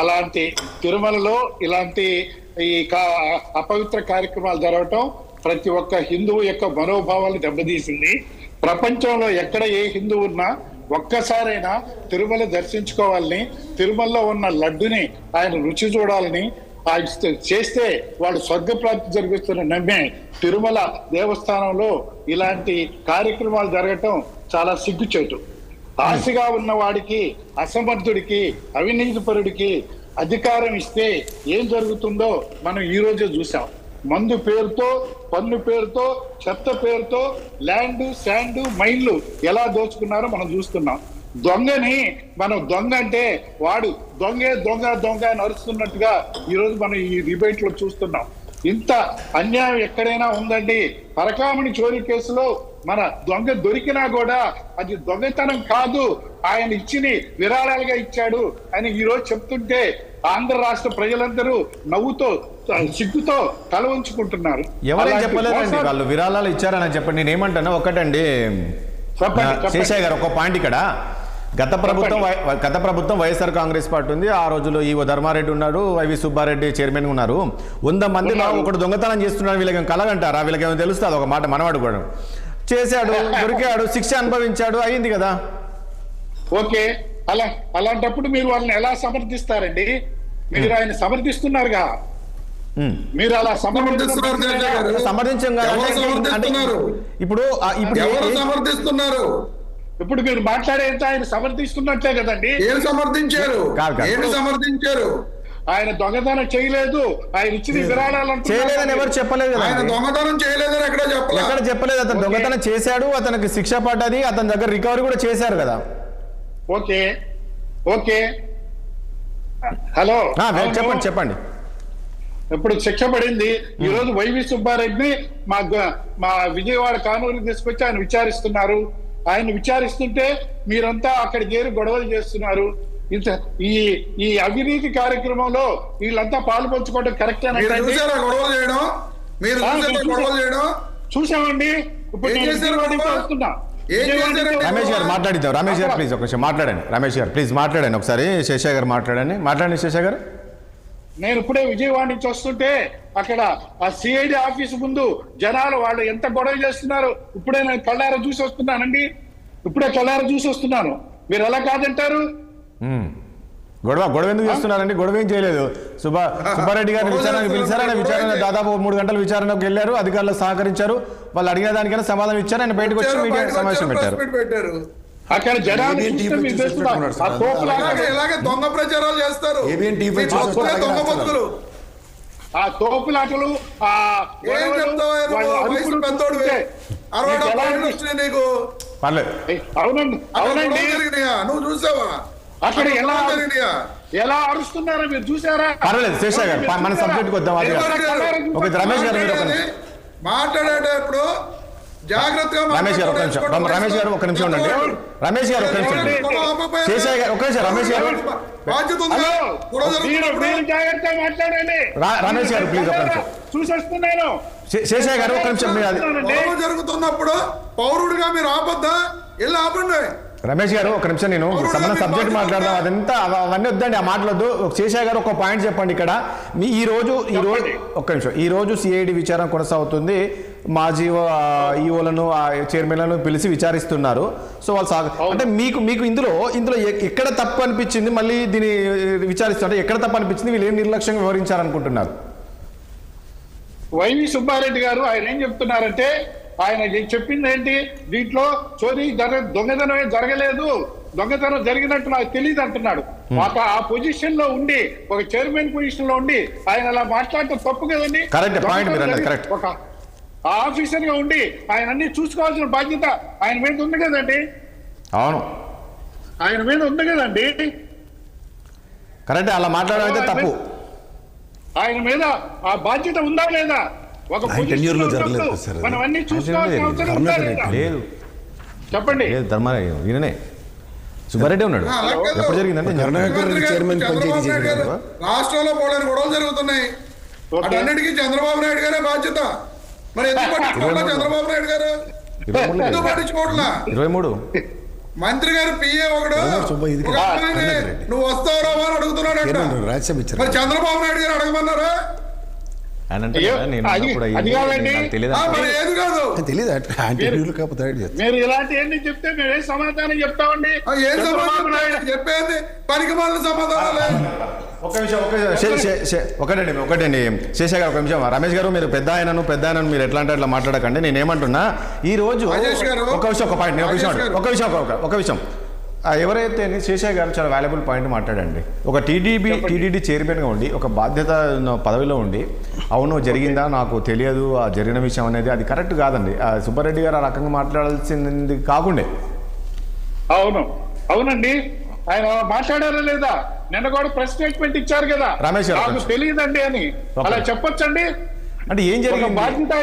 అలాంటి తిరుమలలో ఇలాంటి ఈ అపవిత్ర కార్యక్రమాలు జరగటం ప్రతి ఒక్క హిందువు యొక్క మనోభావాలు దెబ్బతీసింది. ప్రపంచంలో ఎక్కడ ఏ హిందువు ఉన్నా ఒక్కసారైనా తిరుమల దర్శించుకోవాలని, తిరుమలలో ఉన్న లడ్డుని ఆయన రుచి చూడాలని చేస్తే వాడు స్వర్గప్రాప్తి జరిగిస్తున్న నమ్మే తిరుమల దేవస్థానంలో ఇలాంటి కార్యక్రమాలు జరగటం చాలా సిగ్గుచేటు. ఆశగా ఉన్న వాడికి, అసమర్థుడికి, అవినీతిపరుడికి అధికారం ఇస్తే ఏం జరుగుతుందో మనం ఈ రోజే చూసాం. మందు పేరుతో, పన్ను పేరుతో, చెత్త పేరుతో ల్యాండ్, శాండ్, మైన్లు ఎలా దోచుకున్నారో మనం చూస్తున్నాం. దొంగని మనం దొంగ అంటే వాడు దొంగే దొంగ దొంగ అని అరుస్తున్నట్టుగా ఈరోజు మనం ఈ డిబేట్ లో చూస్తున్నాం. ఇంత అన్యాయం ఎక్కడైనా ఉందండి? పరకామణి చోరీ కేసులో మన దొంగ దొరికినా కూడా అది దొంగతనం కాదు, ఆయన ఇచ్చిన విరాళాలుగా ఇచ్చాడు అని ఈరోజు చెప్తుంటే ఆంధ్ర రాష్ట్ర ప్రజలందరూ నవ్వుతో సిగ్గుతో తల ఉంచుకుంటున్నారు. ఎవరేం చెప్పలేదండి, వాళ్ళు విరాళాలు ఇచ్చారని చెప్పండి. నేను ఏమంటాను ఒకటండి శేషయ్య గారు, ఒక పాయింట్ ఇక్కడ. గత ప్రభుత్వం వైఎస్ఆర్ కాంగ్రెస్ పార్టీ ఉంది. ఆ రోజుల్లో ఈవో ధర్మారెడ్డి ఉన్నాడు, వైవి సుబ్బారెడ్డి చైర్మన్ ఉన్నారు. 100 మందిలో ఒకటి దొంగతనం చేస్తున్నాడు, వీళ్ళకి కలగంటారా? వీళ్ళకి ఏమో తెలుస్తుంది, ఒక మాట మనవాడు కూడా చేశాడు, దొరికాడు, శిక్ష అనుభవించాడు, అయింది కదా. ఓకే, అలాంటప్పుడు మీరు వాళ్ళని ఎలా సమర్థిస్తారండి? మీరు ఆయన సమర్థిస్తున్నారుగా, మీరు అలా సమర్థించాం ఇప్పుడు సమర్థిస్తున్నారు. ఇప్పుడు మీరు మాట్లాడేంత ఆయన సమర్థిస్తున్నట్లే కదండి. ఏం సమర్థించారు? సమర్థించారు ఆయన దొంగతనం చేయలేదు, ఆయన ఇచ్చిన విరాళాలు చేయలేదని ఎవరు చెప్పలేదు. ఆయన దొంగతనం చేయలేదని ఎక్కడ చెప్పలేదు. అతను దొంగతనం చేశాడు, అతనికి శిక్ష పడ్డది, అతని దగ్గర రికవరీ కూడా చేశారు కదా. ఓకే ఓకే, హలో చెప్పండి. ఇప్పుడు శిక్ష పడింది. ఈ రోజు వైవి సుబ్బారెడ్డిని మా విజయవాడ కానూరుకి తీసుకొచ్చి ఆయన విచారిస్తున్నారు. ఆయన విచారిస్తుంటే మీరంతా అక్కడ చేరి గొడవలు చేస్తున్నారు. ఇంత ఈ అవినీతి కార్యక్రమంలో వీళ్ళంతా పాలు పంచుకోవడం కరెక్ట్ అని చూసామండి. ఇప్పుడు వస్తున్నా. రమేష్ గారు మాట్లాడిద్దాం. రమేష్ గారు ప్లీజ్ ఒక నిమిషం మాట్లాడండి. రమేష్ గారు ప్లీజ్ మాట్లాడండి ఒకసారి. శేషయ్య గారు మాట్లాడండి శేషయ్య గారు. నేను ఇప్పుడే విజయవాడ నుంచి వస్తుంటే అక్కడ ఆ సిఐడి ఆఫీస్ ముందు జనాలు వాళ్ళు ఎంత గొడవ చేస్తున్నారు ఇప్పుడే నేను కళ్ళారా చూసి వస్తున్నానండి. మీరు ఎలా కాదంటారు? గొడవ ఎందుకు చేస్తున్నారండి? గొడవ ఏం చేయలేదు. సుబ్బారెడ్డి గారిని విచారణకు పిలిచారు. విచారణ దాదాపు 3 గంటల విచారణకు వెళ్ళారు. అధికారులు సహకరించారు. వాళ్ళు అడిగిన దానికైనా సమాధానం ఇచ్చారు. ఆయన బయటకు వచ్చి మీడియా సమావేశం పెట్టారు. అక్కడ జనాలు దొంగ ప్రచారాలు చేస్తారు. ఆ తోపులాటలు అవునండి. నువ్వు చూసావా అక్కడ ఎలా అరుస్తున్నారో మీరు చూసారా? పర్లేదు శేషయ్య గారు, మన సబ్జెక్ట్ వద్దాం. రమేష్ గారు మాట్లాడేటప్పుడు జాగ్రత్తగా రమేష్ గారు ఒక నిమిషం ఉండండి. రమేష్ గారు ఒక నిమిషం. శేషయ్య గారు ఒక నిమిషం. రమేష్ గారు రమేష్ గారు ప్లీజ్ ఒక నిమిషం. చూసేస్తున్నాను. శేషయ్య గారు ఒక నిమిషం. జరుగుతున్నప్పుడు పౌరుడిగా మీరు ఆపద్దా? వెళ్ళి ఆపండి. రమేష్ గారు ఒక నిమిషం, నేను మన సబ్జెక్ట్ మాట్లాడదాం. అదంతా అవన్నీ వద్దండి, ఆ మాటలొద్దు. శేషయ్య గారు ఒక పాయింట్ చెప్పండి. ఇక్కడ ఈ రోజు ఒక్క నిమిషం. ఈ రోజు సిఐడి విచారణ కొనసాగుతుంది. మాజీ ఈఓలను చైర్మన్లను పిలిచి విచారిస్తున్నారు. సో వాళ్ళు అంటే మీకు ఇందులో ఎక్కడ తప్పు అనిపించింది? మళ్ళీ దీన్ని విచారిస్తుంటే ఎక్కడ తప్పు అనిపించింది? వీళ్ళు ఏం నిర్లక్ష్యంగా వివరించారనుకుంటున్నారు? వైవి సుబ్బారెడ్డి గారు ఆయన ఏం చెప్తున్నారంటే, ఆయన చెప్పింది ఏంటి, దీంట్లో చోరీ దొంగతనమే జరగలేదు, దొంగతనం జరిగినట్టు నాకు తెలియదు అంటున్నాడు. ఆ పొజిషన్ లో ఉండి, ఒక చైర్మన్ పొజిషన్ లో ఉండి ఆయన అలా మాట్లాడటం తప్పు కదండి. ఒక ఆఫీసర్ గా ఉండి ఆయన అన్ని చూసుకోవాల్సిన బాధ్యత ఆయన మీద ఉంది కదండి. అవును, ఆయన మీద ఉంది కదండి. కరెక్ట్, అలా మాట్లాడడం అయితే తప్పు. ఆయన మీద ఆ బాధ్యత ఉందా లేదా? ఒక మనం అన్ని చూసుకోవాల్సిన అవసరం లేదు. చెప్పండి. ఈయననే సుబ్బారెడ్డి ఉన్నాడు. ఎప్పుడు జరిగిందంటే రాష్ట్రంలో పోలేని గొడవలు జరుగుతున్నాయి. అన్నిటికీ చంద్రబాబు నాయుడు గారే బాధ్యత. మరి ఎందుకు పట్టించుకోవట్లా చంద్రబాబు నాయుడు గారు? ఎందుకు పట్టించుకోవట్లా? 23 మంత్రి గారు పిఏ ఒకడు నువ్వు వస్తావు రావా అని అడుగుతున్నాడు. మరి చంద్రబాబు నాయుడు గారు అడగమన్నారా? మీరు ఇలాంటి ఎన్ని చెప్తే మేము ఏ సమాధానం చెప్తామండి? ఏం సమాధానం చెప్పేది? పనికి మాలిన సమాధానాలే. ఒకటండి శేషయ్య గారు ఒక నిమిషం. రమేష్ గారు మీరు పెద్ద ఆయనను మీరు ఎట్లా అంటే అట్లా మాట్లాడకండి. నేను ఏమంటున్నా, ఈ రోజు ఒక విషయం ఎవరైతే శేషయ్య గారు చాలా వాల్యుబుల్ పాయింట్ మాట్లాడండి. ఒక టీడీడీ చైర్మన్గా ఉండి, ఒక బాధ్యత పదవిలో ఉండి, అవును జరిగిందా నాకు తెలియదు ఆ జరిగిన విషయం అనేది, అది కరెక్ట్ కాదండి. సుబ్బారెడ్డి గారు ఆ రకంగా మాట్లాడాల్సింది కాకుండే. అవునండి, ఆయన మాట్లాడారా లేదా? నిన్న కూడా ప్రెస్ స్టేట్మెంట్ ఇచ్చారు కదా, రమేష్ గారు నాకు తెలియదండి అని. అలా చెప్పొచ్చండి? అంటే ఏం జరిగింది బాధ్యత?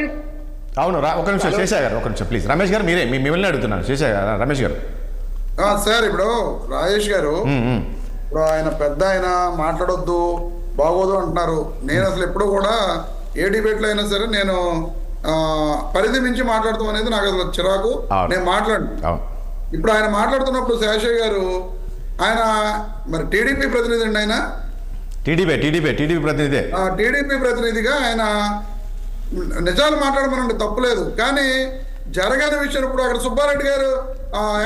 అవును, ఒక నిమిషం శేషయ్య గారు, ఒక నిమిషం ప్లీజ్. రమేష్ గారు మిమ్మల్ని అడుగుతున్నాను. శేషయ్య గారు, రమేష్ గారు. సార్ ఇప్పుడు రాజేష్ గారు ఇప్పుడు ఆయన పెద్ద ఆయన మాట్లాడొద్దు బాగోదు అంటున్నారు. నేను అసలు ఎప్పుడు కూడా ఏ డిబేట్లో అయినా సరే నేను పరిధి మించి మాట్లాడతాం అనేది నాకు అసలు చిరాకు. నేను మాట్లాడు ఇప్పుడు ఆయన మాట్లాడుతున్నప్పుడు శేషయ్య గారు ఆయన మరి టీడీపీ ప్రతినిధి అండి, ఆయన టీడీపీ ప్రతినిధి, టీడీపీ ప్రతినిధిగా ఆయన నిజాలు మాట్లాడమనండి తప్పులేదు. కానీ జరగని విషయం ఇప్పుడు అక్కడ సుబ్బారెడ్డి గారు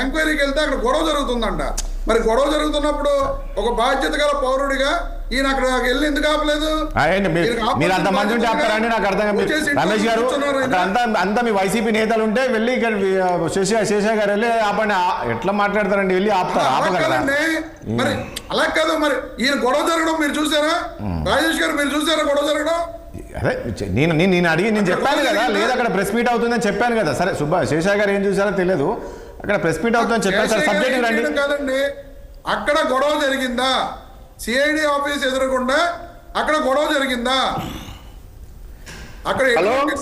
ఎంక్వైరీకి వెళ్తే అక్కడ గొడవ జరుగుతుందంట. మరి గొడవ జరుగుతున్నప్పుడు ఒక బాధ్యత గల పౌరుడిగా ఈయన అక్కడ వెళ్ళి ఎందుకు ఆపలేదు? మీరు అంత మంది ఉంటే ఆపుతారండి? నాకు అర్థం రమేష్ గారు అంతా మీ వైసీపీ నేతలు ఉంటే వెళ్ళి ఇక్కడ శేషయ్య గారు వెళ్ళి ఆపండి, ఎట్లా మాట్లాడతారండి? వెళ్ళి ఆపతారండి. మరి అలా కాదు, మరి ఈయన గొడవ జరగడం మీరు చూసారా? రాజేష్ గారు మీరు చూసారా గొడవ జరగడం? అదే నేను అడిగి నేను చెప్పాను కదా, లేదు అక్కడ ప్రెస్ మీట్ అవుతుందని చెప్పాను కదా. సరే శేషయ్య గారు ఏం చూసారో తెలియదు, అక్కడ ప్రెస్ మీట్ అవుతుందని చెప్పాను సార్. సబ్జెక్ట్ రండి. కాదండి, అక్కడ గొడవ జరిగిందా? సిఐడి ఆఫీస్ ఎదురకుండా అక్కడ గొడవ జరిగిందా? అక్కడ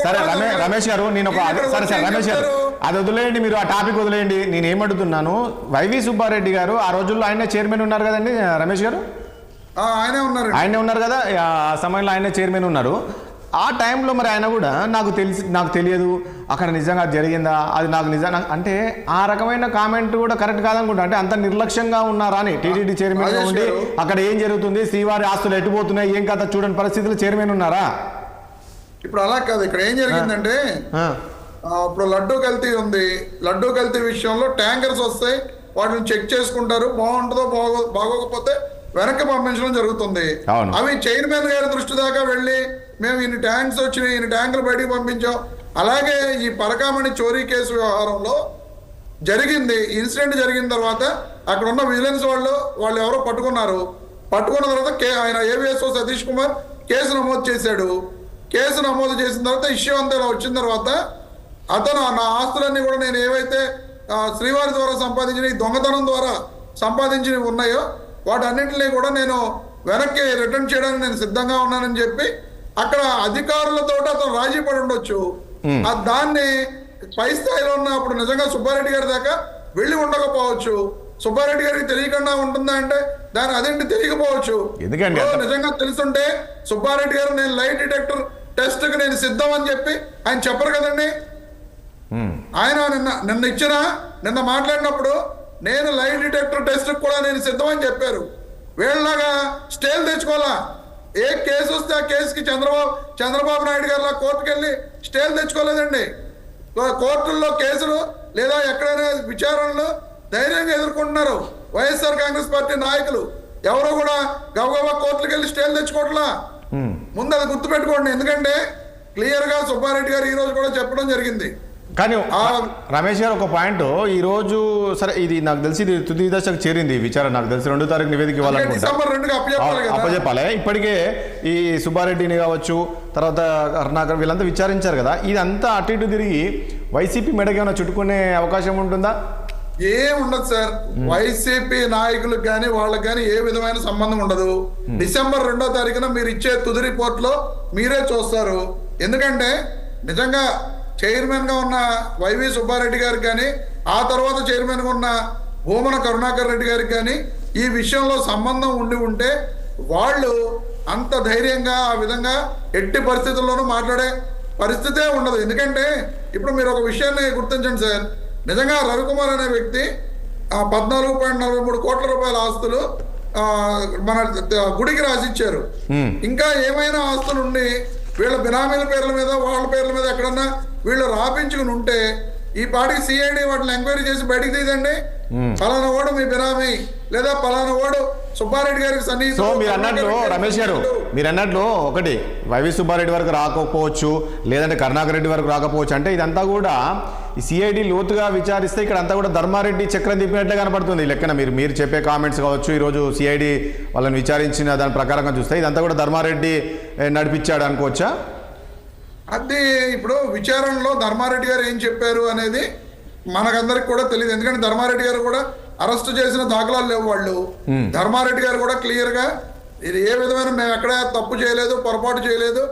సరే రమేష్ గారు నేను సరే రమేష్ గారు అది వదిలేయండి, మీరు ఆ టాపిక్ వదిలేయండి. నేను ఏమడుగుతున్నాను, వైవి సుబ్బారెడ్డి గారు ఆ రోజుల్లో ఆయన చైర్మన్ ఉన్నారు కదండి రమేష్ గారు? ఆయనే ఉన్నారు కదా, ఆ సమయంలో ఆయనే చైర్మన్ ఉన్నారు. ఆ టైంలో మరి ఆయన కూడా నాకు తెలియదు అక్కడ నిజంగా జరిగిందా, అది నాకు నిజంగా అంటే ఆ రకమైన కామెంట్ కూడా కరెక్ట్ కాదనుకుంటా. అంటే అంత నిర్లక్ష్యంగా ఉన్నారా అని టీటీడీ చైర్మన్ గా ఉండి అక్కడ ఏం జరుగుతుంది, శ్రీవారి ఆస్తులు ఎట్టుపోతున్నాయి, ఏం కథ చూడని పరిస్థితులు చైర్మన్ ఉన్నారా? ఇప్పుడు అలా కాదు, ఇక్కడ ఏం జరిగిందంటే ఇప్పుడు లడ్డూ కల్తీ ఉంది. లడ్డూ కల్తీ విషయంలో ట్యాంకర్స్ వస్తాయి, వాటిని చెక్ చేసుకుంటారు, బాగుంటుందో బాగోకపోతే వెనక్కి పంపించడం జరుగుతుంది. అవి చైర్మన్ గారి దృష్టి దాకా వెళ్ళి మేము ఇన్ని ట్యాంక్స్ వచ్చినాయి, ఇన్ని ట్యాంకులు బయటికి పంపించాం. అలాగే ఈ పరకామణి చోరీ కేసు వ్యవహారంలో జరిగింది. ఇన్సిడెంట్ జరిగిన తర్వాత అక్కడ ఉన్న విజిలెన్స్ వాళ్ళు ఎవరో పట్టుకున్న తర్వాత ఆయన ఏవిఎస్ఓ సతీష్ కుమార్ కేసు నమోదు చేశాడు. కేసు నమోదు చేసిన తర్వాత ఇష్యూ అంతా వచ్చిన తర్వాత అతను నా ఆస్తులన్నీ కూడా నేను ఏవైతే శ్రీవారి ద్వారా సంపాదించిన ఈ దొంగతనం ద్వారా సంపాదించినవి ఉన్నాయో వాటన్నింటినీ కూడా నేను వెనక్కి రిటర్న్ చేయడానికి నేను సిద్ధంగా ఉన్నానని చెప్పి అక్కడ అధికారులతో అతను రాజీ పడి ఉండొచ్చు. దాన్ని పై స్థాయిలో ఉన్న అప్పుడు నిజంగా సుబ్బారెడ్డి గారి దాకా వెళ్ళి ఉండకపోవచ్చు. సుబ్బారెడ్డి గారికి తెలియకుండా ఉంటుందా అంటే దాని అదేంటి తెలియకపోవచ్చు. నిజంగా తెలుసుంటే సుబ్బారెడ్డి గారు నేను లైట్ డిటెక్టర్ టెస్ట్ కి నేను సిద్ధం అని చెప్పి ఆయన చెప్పరు కదండి. ఆయన నిన్న మాట్లాడినప్పుడు నేను లైట్ డిటెక్టర్ టెస్ట్ కూడా నేను సిద్ధం అని చెప్పారు. వీళ్ళలాగా స్టేలు తెచ్చుకోవాలా? ఏ కేసు వస్తే ఆ కేసుకి చంద్రబాబు నాయుడు గారు కోర్టుకు వెళ్ళి స్టేలు తెచ్చుకోలేదండి. కోర్టుల్లో కేసులు లేదా ఎక్కడైనా విచారణలు ధైర్యంగా ఎదుర్కొంటున్నారు వైఎస్ఆర్ కాంగ్రెస్ పార్టీ నాయకులు. ఎవరో కూడా గబగబా కోర్టులకు వెళ్ళి స్టేలు తెచ్చుకోవట్లా. ముందు అది గుర్తుపెట్టుకోండి. ఎందుకంటే క్లియర్ గా సుబ్బారెడ్డి గారు ఈ రోజు కూడా చెప్పడం జరిగింది. కానీ రమేష్ గారు ఒక పాయింట్, ఈ రోజు సరే ఇది నాకు తెలిసి ఇది తుది దశకు చేరింది విచారణ. నాకు తెలిసి 2వ తారీఖు నివేదిక అప్పచెప్పాలి. ఇప్పటికే ఈ సుబ్బారెడ్డిని కావచ్చు, తర్వాత కరుణాకర్ వీళ్ళంతా విచారించారు కదా. ఇదంతా అటు ఇటు తిరిగి వైసీపీ మెడకి ఏమైనా చుట్టుకునే అవకాశం ఉంటుందా? ఏం ఉండదు సార్. వైసీపీ నాయకులకు కానీ వాళ్ళకి కానీ ఏ విధమైన సంబంధం ఉండదు. డిసెంబర్ 2వ తారీఖున మీరు ఇచ్చే తుది రిపోర్ట్ లో మీరే చూస్తారు. ఎందుకంటే నిజంగా చైర్మన్ గా ఉన్న వైవి సుబ్బారెడ్డి గారికి కానీ ఆ తర్వాత చైర్మన్ గా ఉన్న భూమన కరుణాకర్ రెడ్డి గారికి కానీ ఈ విషయంలో సంబంధం ఉంటే వాళ్ళు అంత ధైర్యంగా ఆ విధంగా ఎట్టి పరిస్థితుల్లోనూ మాట్లాడే పరిస్థితే ఉండదు. ఎందుకంటే ఇప్పుడు మీరు ఒక విషయాన్ని గుర్తించండి సార్. నిజంగా రవికుమార్ అనే వ్యక్తి 14.43 కోట్ల రూపాయల ఆస్తులు మన గుడికి రాసిచ్చారు. ఇంకా ఏమైనా ఆస్తులు ఉండి వీళ్ళ బినామీల పేర్ల మీద వాళ్ళ పేర్ల మీద ఎక్కడన్నా వీళ్ళు రాపించుకుని ఉంటే ఈ పాటికి సిఐడి వాటిని ఎంక్వైరీ చేసి బయటికి తీదండి. పలానా వాడు మీ బినామీ లేదా పలానా వాడు సుబ్బారెడ్డి గారికి సన్నిహితుడు. సో మీరు అన్నట్లు రమేష్ గారు మీరు అన్నట్లు ఒకటి వైవి సుబ్బారెడ్డి వరకు రాకపోవచ్చు, లేదంటే కరుణాకర్ రెడ్డి వరకు రాకపోవచ్చు. అంటే ఇదంతా కూడా ఈ సిఐడి లోతుగా విచారిస్తే ఇక్కడ అంతా కూడా ధర్మారెడ్డి చక్రం తిప్పినట్లే కనపడుతుంది లెక్కన. మీరు చెప్పే కామెంట్స్ కావచ్చు, ఈరోజు సిఐడి వాళ్ళని విచారించిన దాని ప్రకారంగా చూస్తే ఇదంతా కూడా ధర్మారెడ్డి నడిపించాడు అనుకోవచ్చా? అది ఇప్పుడు విచారణలో ధర్మారెడ్డి గారు ఏం చెప్పారు అనేది మనకందరికి కూడా తెలియదు. ఎందుకంటే ధర్మారెడ్డి గారు కూడా అరెస్ట్ చేసిన దాఖలాలు లేవు. వాళ్ళు ధర్మారెడ్డి గారు కూడా క్లియర్ గా ఇది ఏ విధమైన మేము ఎక్కడ తప్పు చేయలేదు, పొరపాటు చేయలేదు,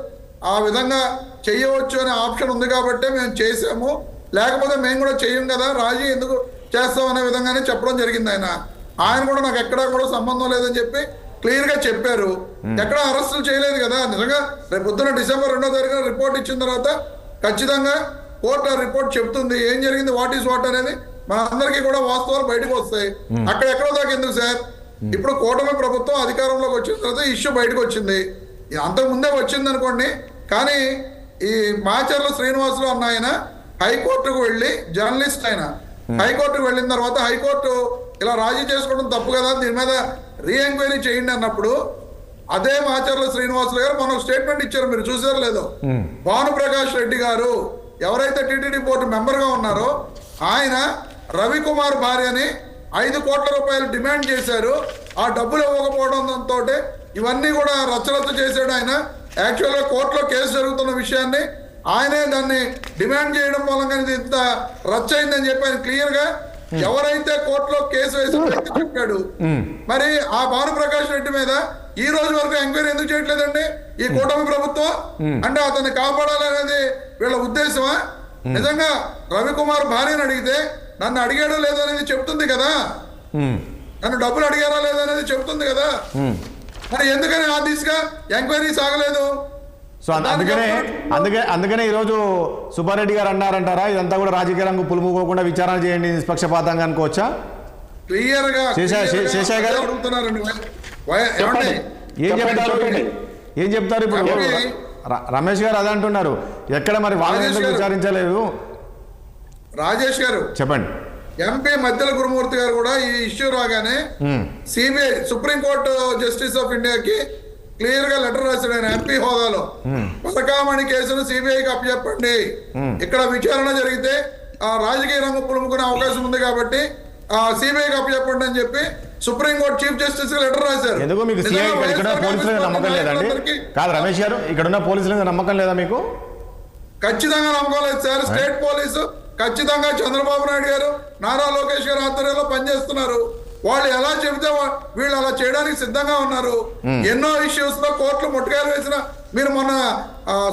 ఆ విధంగా చెయ్యవచ్చు అనే ఆప్షన్ ఉంది కాబట్టి మేము చేసాము, లేకపోతే మేము కూడా చెయ్యం కదా, రాజీ ఎందుకు చేస్తాం అనే విధంగానే చెప్పడం జరిగింది ఆయన. ఆయన కూడా నాకు ఎక్కడా కూడా సంబంధం లేదని చెప్పి క్లియర్ గా చెప్పారు. ఎక్కడ అరెస్టులు చేయలేదు కదా. నిజంగా రేపు పొద్దున December 2వ తారీఖున రిపోర్ట్ ఇచ్చిన తర్వాత ఖచ్చితంగా కోర్టు ఆ రిపోర్ట్ చెప్తుంది ఏం జరిగింది, వాట్ ఈస్ వాట్ అనేది మా అందరికీ కూడా వాస్తవాలు బయటకు వస్తాయి. అక్కడ ఎక్కడో దాకా ఎందుకు సార్, ఇప్పుడు కూటమి ప్రభుత్వం అధికారంలోకి వచ్చిన తర్వాత ఇష్యూ బయటకు వచ్చింది. అంతకు ముందే వచ్చింది అనుకోండి, కానీ ఈ మాచర్ల శ్రీనివాసులు అన్న ఆయన హైకోర్టుకు వెళ్ళి, జర్నలిస్ట్ ఆయన హైకోర్టుకు వెళ్ళిన తర్వాత హైకోర్టు ఇలా రాజీ చేసుకోవడం తప్పు కదా, దీని మీద రీఎంక్వైరీ చేయండి అన్నప్పుడు అదే మాచర్ల శ్రీనివాసులు గారు మనకు స్టేట్మెంట్ ఇచ్చారు, మీరు చూసారో లేదో. భానుప్రకాష్ రెడ్డి గారు ఎవరైతే టీటీడీ బోర్డు మెంబర్గా ఉన్నారో ఆయన రవికుమార్ భార్యని 5 కోట్ల రూపాయలు డిమాండ్ చేశారు. ఆ డబ్బులు ఇవ్వకపోవడంతో ఇవన్నీ కూడా రచ్చరచ్చ చేశాడు ఆయన. యాక్చువల్గా కోర్టులో కేసు జరుగుతున్న విషయాన్ని ఆయనే దాన్ని డిమాండ్ చేయడం మూలంగా ఇంత రచ్చ అయిందని చెప్పి ఆయన క్లియర్ గా ఎవరైతే కోర్టులో కేసు వేసిన వ్యక్తి చెప్పాడు. మరి ఆ భానుప్రకాష్ రెడ్డి మీద ఈ రోజు వరకు ఎంక్వైరీ ఎందుకు చేయట్లేదండి ఈ కూటమి ప్రభుత్వం? అంటే అతన్ని కాపాడాలనేది వీళ్ళ ఉద్దేశమా? నిజంగా రవికుమార్ భార్యను అడిగితే నన్ను అడిగాడో లేదో అనేది చెప్తుంది కదా, నన్ను డబ్బులు అడిగారా లేదో అనేది చెప్తుంది కదా. మరి ఎందుకని ఆ దిశగా ఎంక్వైరీ సాగలేదు? సో అందుకనే ఈరోజు సుబ్బారెడ్డి గారు అన్నారంటారా, ఇదంతా కూడా రాజకీయ రంగు పులుముకోకుండా విచారణ చేయండి నిష్పక్షపాతంగా అనుకోవచ్చా? క్లియర్ గా శేషయ్య గారు అడుగుతున్నారండి. ఏం చెప్తారు ఇప్పుడు? రమేష్ గారు అదే అంటున్నారు, ఎక్కడ మరి వాళ్ళని ఎందుకు విచారించలేదు? రాజేష్ గారు చెప్పండి. ఎంపీ మద్దెల గురుమూర్తి గారు కూడా ఈ ఇష్యూ రాగానే సిబిఐ సుప్రీంకోర్టు జస్టిస్ ఆఫ్ ఇండియాకి క్లియర్ గా లెటర్ రాశాడు ఆయన ఎంపీ హోదాలో. పథకామణి కేసును సిబిఐకి అప్పచెప్పండి, ఇక్కడ విచారణ జరిగితే రాజకీయ రంగు పులుముకునే అవకాశం ఉంది కాబట్టి సిబిఐకి అప్పచెప్పండి అని చెప్పి సుప్రీంకోర్టు చీఫ్ జస్టిస్ లెటర్ రాశారు. ఎందుకు మీకు పోలీసుల నమ్మకం లేదండి? కాదు రమేష్ గారు, ఇక్కడ ఉన్న పోలీసుల నమ్మకం లేదా మీకు? ఖచ్చితంగా నమ్మకం లేదు సార్. స్టేట్ పోలీసు ఖచ్చితంగా చంద్రబాబు నాయుడు గారు, నారా లోకేష్ గారు ఆధ్వర్యంలో పనిచేస్తున్నారు. వాళ్ళు ఎలా చెబితే వీళ్ళు అలా చేయడానికి సిద్ధంగా ఉన్నారు. ఎన్నో ఇష్యూస్ లో కోర్టులు ముట్టుకాయలు వేసిన మీరు మొన్న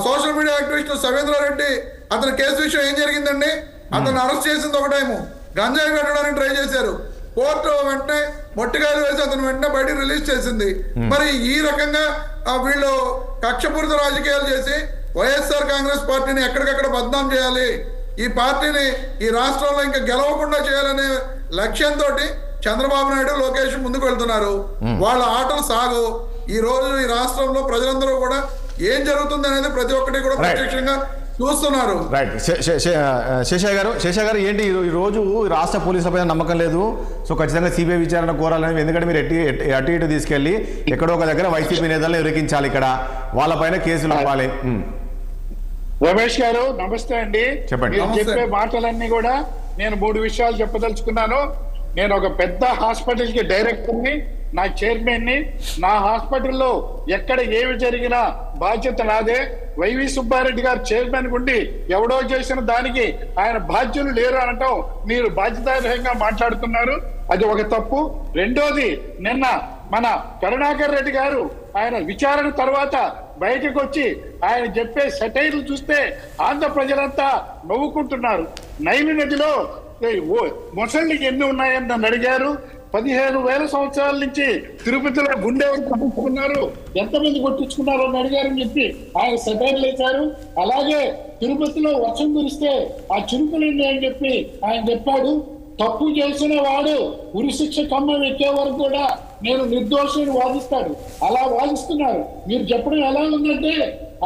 సోషల్ మీడియా యాక్టివిస్ట్ సవేంద్రారెడ్డి అతని కేసు విషయం ఏం జరిగిందండి? అతను అరెస్ట్ చేసింది ఒక టైము, గంజాయి పెట్టడానికి ట్రై చేశారు, కోర్టు వెంటనే మొట్టికాయలు వేసి అతను వెంటనే బయటకు రిలీజ్ చేసింది. మరి ఈ రకంగా వీళ్ళు కక్షపూరిత రాజకీయాలు చేసి వైఎస్ఆర్ కాంగ్రెస్ పార్టీని ఎక్కడికక్కడ బద్నాం చేయాలి, ఈ పార్టీని ఈ రాష్ట్రంలో ఇంకా గెలవకుండా చేయాలనే లక్ష్యంతో చంద్రబాబు నాయుడు లోకేష్ ముందుకు వెళ్తున్నారు. వాళ్ళ ఆటలు సాగు. ఈ రోజు ఈ రాష్ట్రంలో ప్రజలందరూ కూడా ఏం జరుగుతుంది అనేది ప్రతి ఒక్కటి కూడా ప్రత్యక్షంగా చూస్తున్నారు. రైట్. శేషయ్య గారు ఏంటి ఈ రోజు రాష్ట్ర పోలీసులపై నమ్మకం లేదు, సో ఖచ్చితంగా సిబిఐ విచారణ కోరాలని, ఎందుకంటే మీరు అటు ఇటు తీసుకెళ్లి ఎక్కడో ఒక దగ్గర వైసీపీ నేతలను ఇరికించాలి, ఇక్కడ వాళ్ళపైన కేసులు ఇవ్వాలి. రమేష్ గారు నమస్తే అండి. చెప్పండి. చెప్పే మాటలన్నీ కూడా నేను 3 విషయాలు చెప్పదలుచుకున్నాను. నేను ఒక పెద్ద హాస్పిటల్ కి డైరెక్టర్ని, నా చైర్మన్ ని. నా హాస్పిటల్లో ఎక్కడ ఏమి జరిగినా బాధ్యత నాదే. వైవి సుబ్బారెడ్డి గారు చైర్మన్ గుండి ఎవడో చేసిన దానికి ఆయన బాధ్యులు లేరు అనటం మీరు బాధ్యతారహితంగా మాట్లాడుతున్నారు, అది ఒక తప్పు. రెండోది, నిన్న మన కరుణాకర్ రెడ్డి గారు ఆయన విచారణ తర్వాత బయటకు వచ్చి ఆయన చెప్పే సెటైర్లు చూస్తే ఆంధ్ర ప్రజలంతా నవ్వుకుంటున్నారు. నైలు నదిలో మొసళ్ళకి ఎన్ని ఉన్నాయని నన్ను అడిగారు. 15,000 సంవత్సరాల నుంచి తిరుపతిలో గుండె కొట్టించుకున్నారు, ఎంతమంది కొట్టించుకున్నారు అని అడిగారని చెప్పి ఆయన సెటైర్లు వేశారు. అలాగే తిరుపతిలో వర్షం కురిస్తే ఆ చిరుకులు అని చెప్పి ఆయన చెప్పాడు. తప్పు చేసిన వాడు ఉరిశిక్ష కమ్మం ఎక్కే వరకు కూడా నేను నిర్దోషిని వాదిస్తాడు, అలా వాదిస్తున్నారు. మీరు చెప్పడం ఎలా ఉందంటే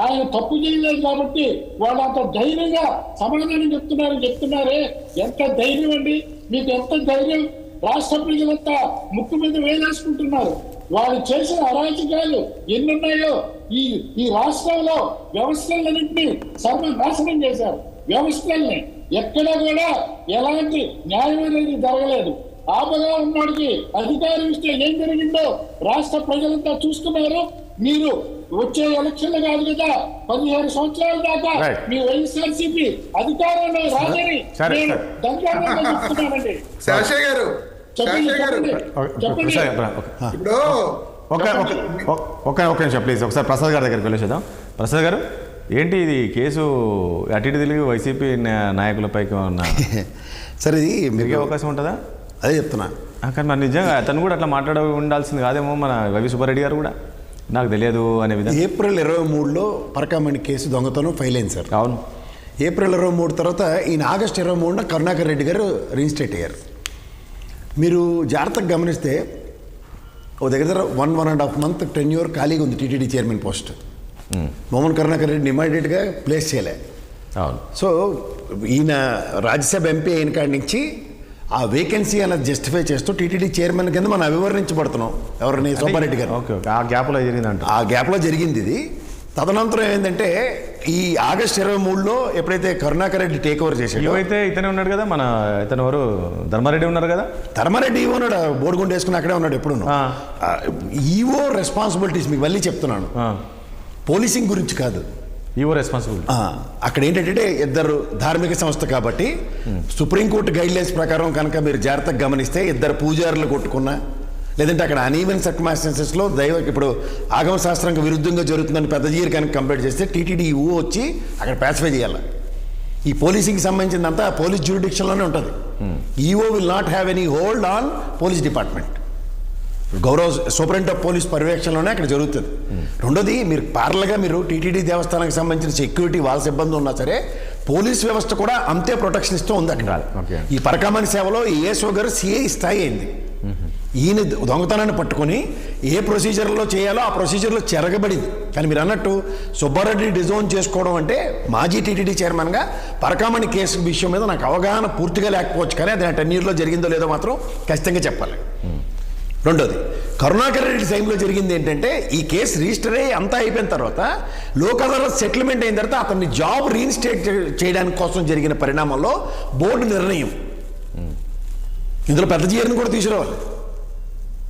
ఆయన తప్పు చేయలేదు కాబట్టి వాళ్ళు అంత ధైర్యంగా సమాధానం చెప్తున్నారే, ఎంత ధైర్యం అండి మీకు, ఎంత ధైర్యం! రాష్ట్ర ప్రజలంతా ముక్కు మీద వేలేసుకుంటున్నారు. వాళ్ళు చేసిన అరాచకాలు ఎన్నున్నాయో ఈ రాష్ట్రంలో వ్యవస్థలన్నింటినీ సర్వనాశనం చేశారు. వ్యవస్థల్ని ఎక్కడా కూడా ఎలాంటి న్యాయం అనేది జరగలేదు. ఆపగా ఉన్నవాడికి అధికారం ఇస్తే ఏం జరిగిందో రాష్ట్ర ప్రజలంతా చూస్తున్నారు. మీరు వచ్చే ఎలక్షన్లు కాదు కదా, 15 సంవత్సరాల దాకా మీ వైఎస్ఆర్సీపీ అధికారంలో రాదని నేను దండంగా చెప్తున్నానండి. శేషయ్య గారు చెప్పండి. ఇప్పుడు ఒక నిమిషం ప్లీజ్, ఒకసారి ప్రసాద్ గారి దగ్గరికి వెళ్ళేసేద్దాం. ప్రసాద్ గారు, ఏంటి ఇది కేసు అటు ఇటు తిరిగి వైసీపీ నాయకులపైకి ఉన్న సరే ఇది తిరిగే అవకాశం ఉంటుందా? అదే చెప్తున్నా. కానీ మరి నిజంగా అతను కూడా అట్లా మాట్లాడ ఉండాల్సింది కాదేమో మన వైవి సుబ్బారెడ్డి గారు కూడా, నాకు తెలియదు అనే విధంగా. ఏప్రిల్ 23లో పరకామణి కేసు దొంగతనం ఫైల్ అయింది సార్. అవును. ఏప్రిల్ 23 తర్వాత ఈయన ఆగస్టు 23న కరుణాకర్ రెడ్డి గారు రీఇన్స్టేట్ అయ్యారు. మీరు జాగ్రత్తగా గమనిస్తే ఓ దగ్గర 1.5 మంత్ టెన్యూర్ ఖాళీగా ఉంది TTD chairman post. Mohan Karunakar రెడ్డిని ఇమీడియట్గా ప్లేస్ చేయలే. అవును. సో ఈయన రాజ్యసభ ఎంపీ అయిన కాడి నుంచి ఆ వేకెన్సీ అనేది జస్టిఫై చేస్తూ టీటీడీ చైర్మన్ కింద మనం అభివర్ణించబడుతున్నాం. ఎవరిని? సుబ్బారెడ్డి గారు. ఓకే ఓకే, ఆ గ్యాప్లో జరిగిందంట. ఆ గ్యాప్లో జరిగింది ఇది. తదనంతరం ఏంటంటే ఈ ఆగస్టు 23లో ఎప్పుడైతే కరుణాకర్ రెడ్డి టేక్ ఓవర్ చేశాడు, ఇవైతే ఇతనే ఉన్నాడు కదా, మన ఇతను ఎవరు, ధర్మారెడ్డి ఉన్నారు కదా. ధర్మారెడ్డి ఈవో ఉన్నాడు, బోడిగుండు వేసుకుని అక్కడే ఉన్నాడు ఎప్పుడు. ఈవో రెస్పాన్సిబిలిటీస్ మీకు మళ్ళీ చెప్తున్నాను, పోలీసింగ్ గురించి కాదు. EO responsibility. అక్కడ ఏంటంటే ఇద్దరు ధార్మిక సంస్థ కాబట్టి సుప్రీంకోర్టు గైడ్లైన్స్ ప్రకారం కనుక మీరు జాగ్రత్తగా గమనిస్తే ఇద్దరు పూజారులు కొట్టుకున్నా, లేదంటే అక్కడ అనీవెన్ సర్కమ్స్టాన్సెస్లో ఇప్పుడు ఆగమ శాస్త్రానికి విరుద్ధంగా జరుగుతుందని పెద్ద జీరు కనుక కంప్లైంట్ చేస్తే టీటీడీ ఈవో వచ్చి అక్కడ పాసిఫై చేయాలి. ఈ పోలీసింగ్కి సంబంధించిందంతా పోలీస్ జ్యూరిడిక్షన్లోనే ఉంటుంది. EO will not have any hold on police department. గౌరవ సూపరింటెండెంట్ ఆఫ్ పోలీస్ పర్యవేక్షణలోనే అక్కడ జరుగుతుంది. రెండోది, మీరు పార్లగా మీరు టీటీడీ దేవస్థానానికి సంబంధించిన సెక్యూరిటీ వాళ్ళ సిబ్బంది ఉన్నా సరే పోలీస్ వ్యవస్థ కూడా అంతే ప్రొటెక్షన్ ఇస్తూ ఉంది అక్కడ. ఈ పరకామణి సేవలో ఏఎస్ఓ గారు సిఐ స్థాయి అయింది. ఈయన దొంగతనాన్ని పట్టుకొని ఏ ప్రొసీజర్లో చేయాలో ఆ ప్రొసీజర్లో చెరగబడింది. కానీ మీరు అన్నట్టు సుబ్బారెడ్డి డిజోన్ చేసుకోవడం అంటే మాజీ టీటీడీ చైర్మన్గా పరకామణి కేసు విషయం మీద నాకు అవగాహన పూర్తిగా లేకపోవచ్చు, కానీ అది 10 yearsలో జరిగిందో లేదో మాత్రం ఖచ్చితంగా చెప్పాలి. రెండోది, కరుణాకర్ రెడ్డి టైంలో జరిగింది ఏంటంటే ఈ కేసు రిజిస్టర్ అయ్యి అంతా అయిపోయిన తర్వాత లోక్ అదాలత్ సెటిల్మెంట్ అయిన తర్వాత అతన్ని జాబ్ రీఇన్స్టేట్ చేయడానికి కోసం జరిగిన పరిణామంలో బోర్డు నిర్ణయం, ఇందులో పెద్ద జీఆర్ని కూడా తీసుకురావాలి.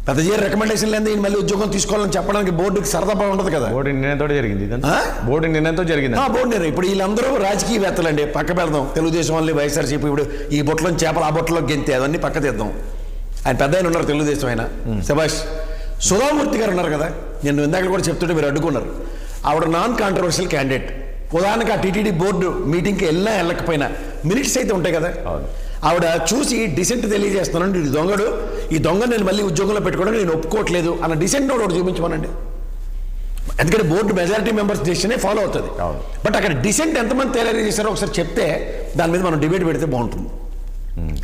పెద్ద జీఆర్ రికమెండేషన్ లేదు ఈయన మళ్ళీ ఉద్యోగం తీసుకోవాలని చెప్పడానికి బోర్డుకి సరదా ఉండదు కదా. బోర్డు నిర్ణయంతో జరిగింది. బోర్డు నిర్ణయంతో జరిగింది. బోర్డు నిర్ణయం. ఇప్పుడు వీళ్ళందరూ రాజకీయవేత్తలండి, పక్క పెడదాం. తెలుగుదేశం వాళ్ళు, వైఎస్ఆర్సీపీ ఇప్పుడు ఈ బొట్టలో చేపలు ఆ బొట్టలో గెంతే అవన్నీ పక్క తీద్దాం. ఆయన పెద్ద ఆయన ఉన్నారు తెలుగుదేశం ఆయన, శభాష్. సుధామూర్తి గారు ఉన్నారు కదా, నేను ఇందాక కూడా చెప్తుంటే మీరు అడ్డుకున్నారు. ఆవిడ నాన్ కాంట్రవర్షియల్ క్యాండిడేట్. ఉదాహరణకు ఆ టీటీడీ బోర్డు మీటింగ్కి వెళ్ళకపోయినా మినిట్స్ అయితే ఉంటాయి కదా. ఆవిడ చూసి డిసెంట్ తెలియజేస్తున్నాను, ఈ దొంగడు, ఈ దొంగ నేను మళ్ళీ ఉద్యోగంలో పెట్టుకోవడం నేను ఒప్పుకోవట్లేదు అన్న డిసెంట్ నోట్ ఒకటి చూపించమనండి. ఎందుకంటే బోర్డు మెజారిటీ మెంబర్స్ డెసిషనే ఫాలో అవుతుంది. బట్ అక్కడ డిసెంట్ ఎంతమంది తెలియజేశారో ఒకసారి చెప్తే దాని మీద మనం డిబేట్ పెడితే బాగుంటుంది.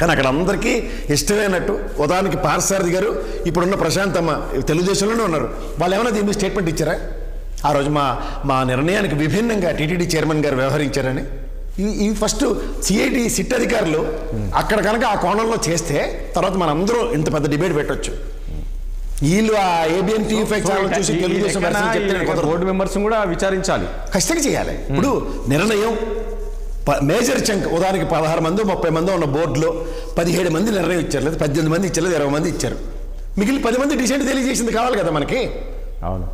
కానీ అక్కడ అందరికీ ఇష్టమైనట్టు ఉదాహరణకి పార్థసారథి గారు, ఇప్పుడున్న ప్రశాంతమ్మ తెలుగుదేశంలోనే ఉన్నారు. వాళ్ళు ఏమైనా దీని మీద స్టేట్మెంట్ ఇచ్చారా ఆ రోజు మా నిర్ణయానికి విభిన్నంగా టీటీడీ చైర్మన్ గారు వ్యవహరించారని? ఈ ఫస్ట్ సిఐడి సిట్ అధికారులు అక్కడ కనుక ఆ కోణంలో చేస్తే తర్వాత మనం అందరూ ఇంత పెద్ద డిబేట్ పెట్టవచ్చు. వీళ్ళు ఆ ఏబిఎన్ టీవీ చూసి తెలుగుదేశం బోర్డు మెంబర్స్ కూడా విచారించాలి, ఖచ్చితంగా చేయాలి. ఇప్పుడు నిర్ణయం మేజర్ చంక్ ఉదాహరణకి 16 మంది 30 మంది ఉన్న బోర్డులో 17 మంది నిర్ణయం ఇచ్చారు, లేదా 18 మంది ఇచ్చారు, లేదా 20 మంది ఇచ్చారు. మిగిలిన 10 మంది డిసెంట్ తెలియజేసింది కావాలి కదా మనకి. అవును.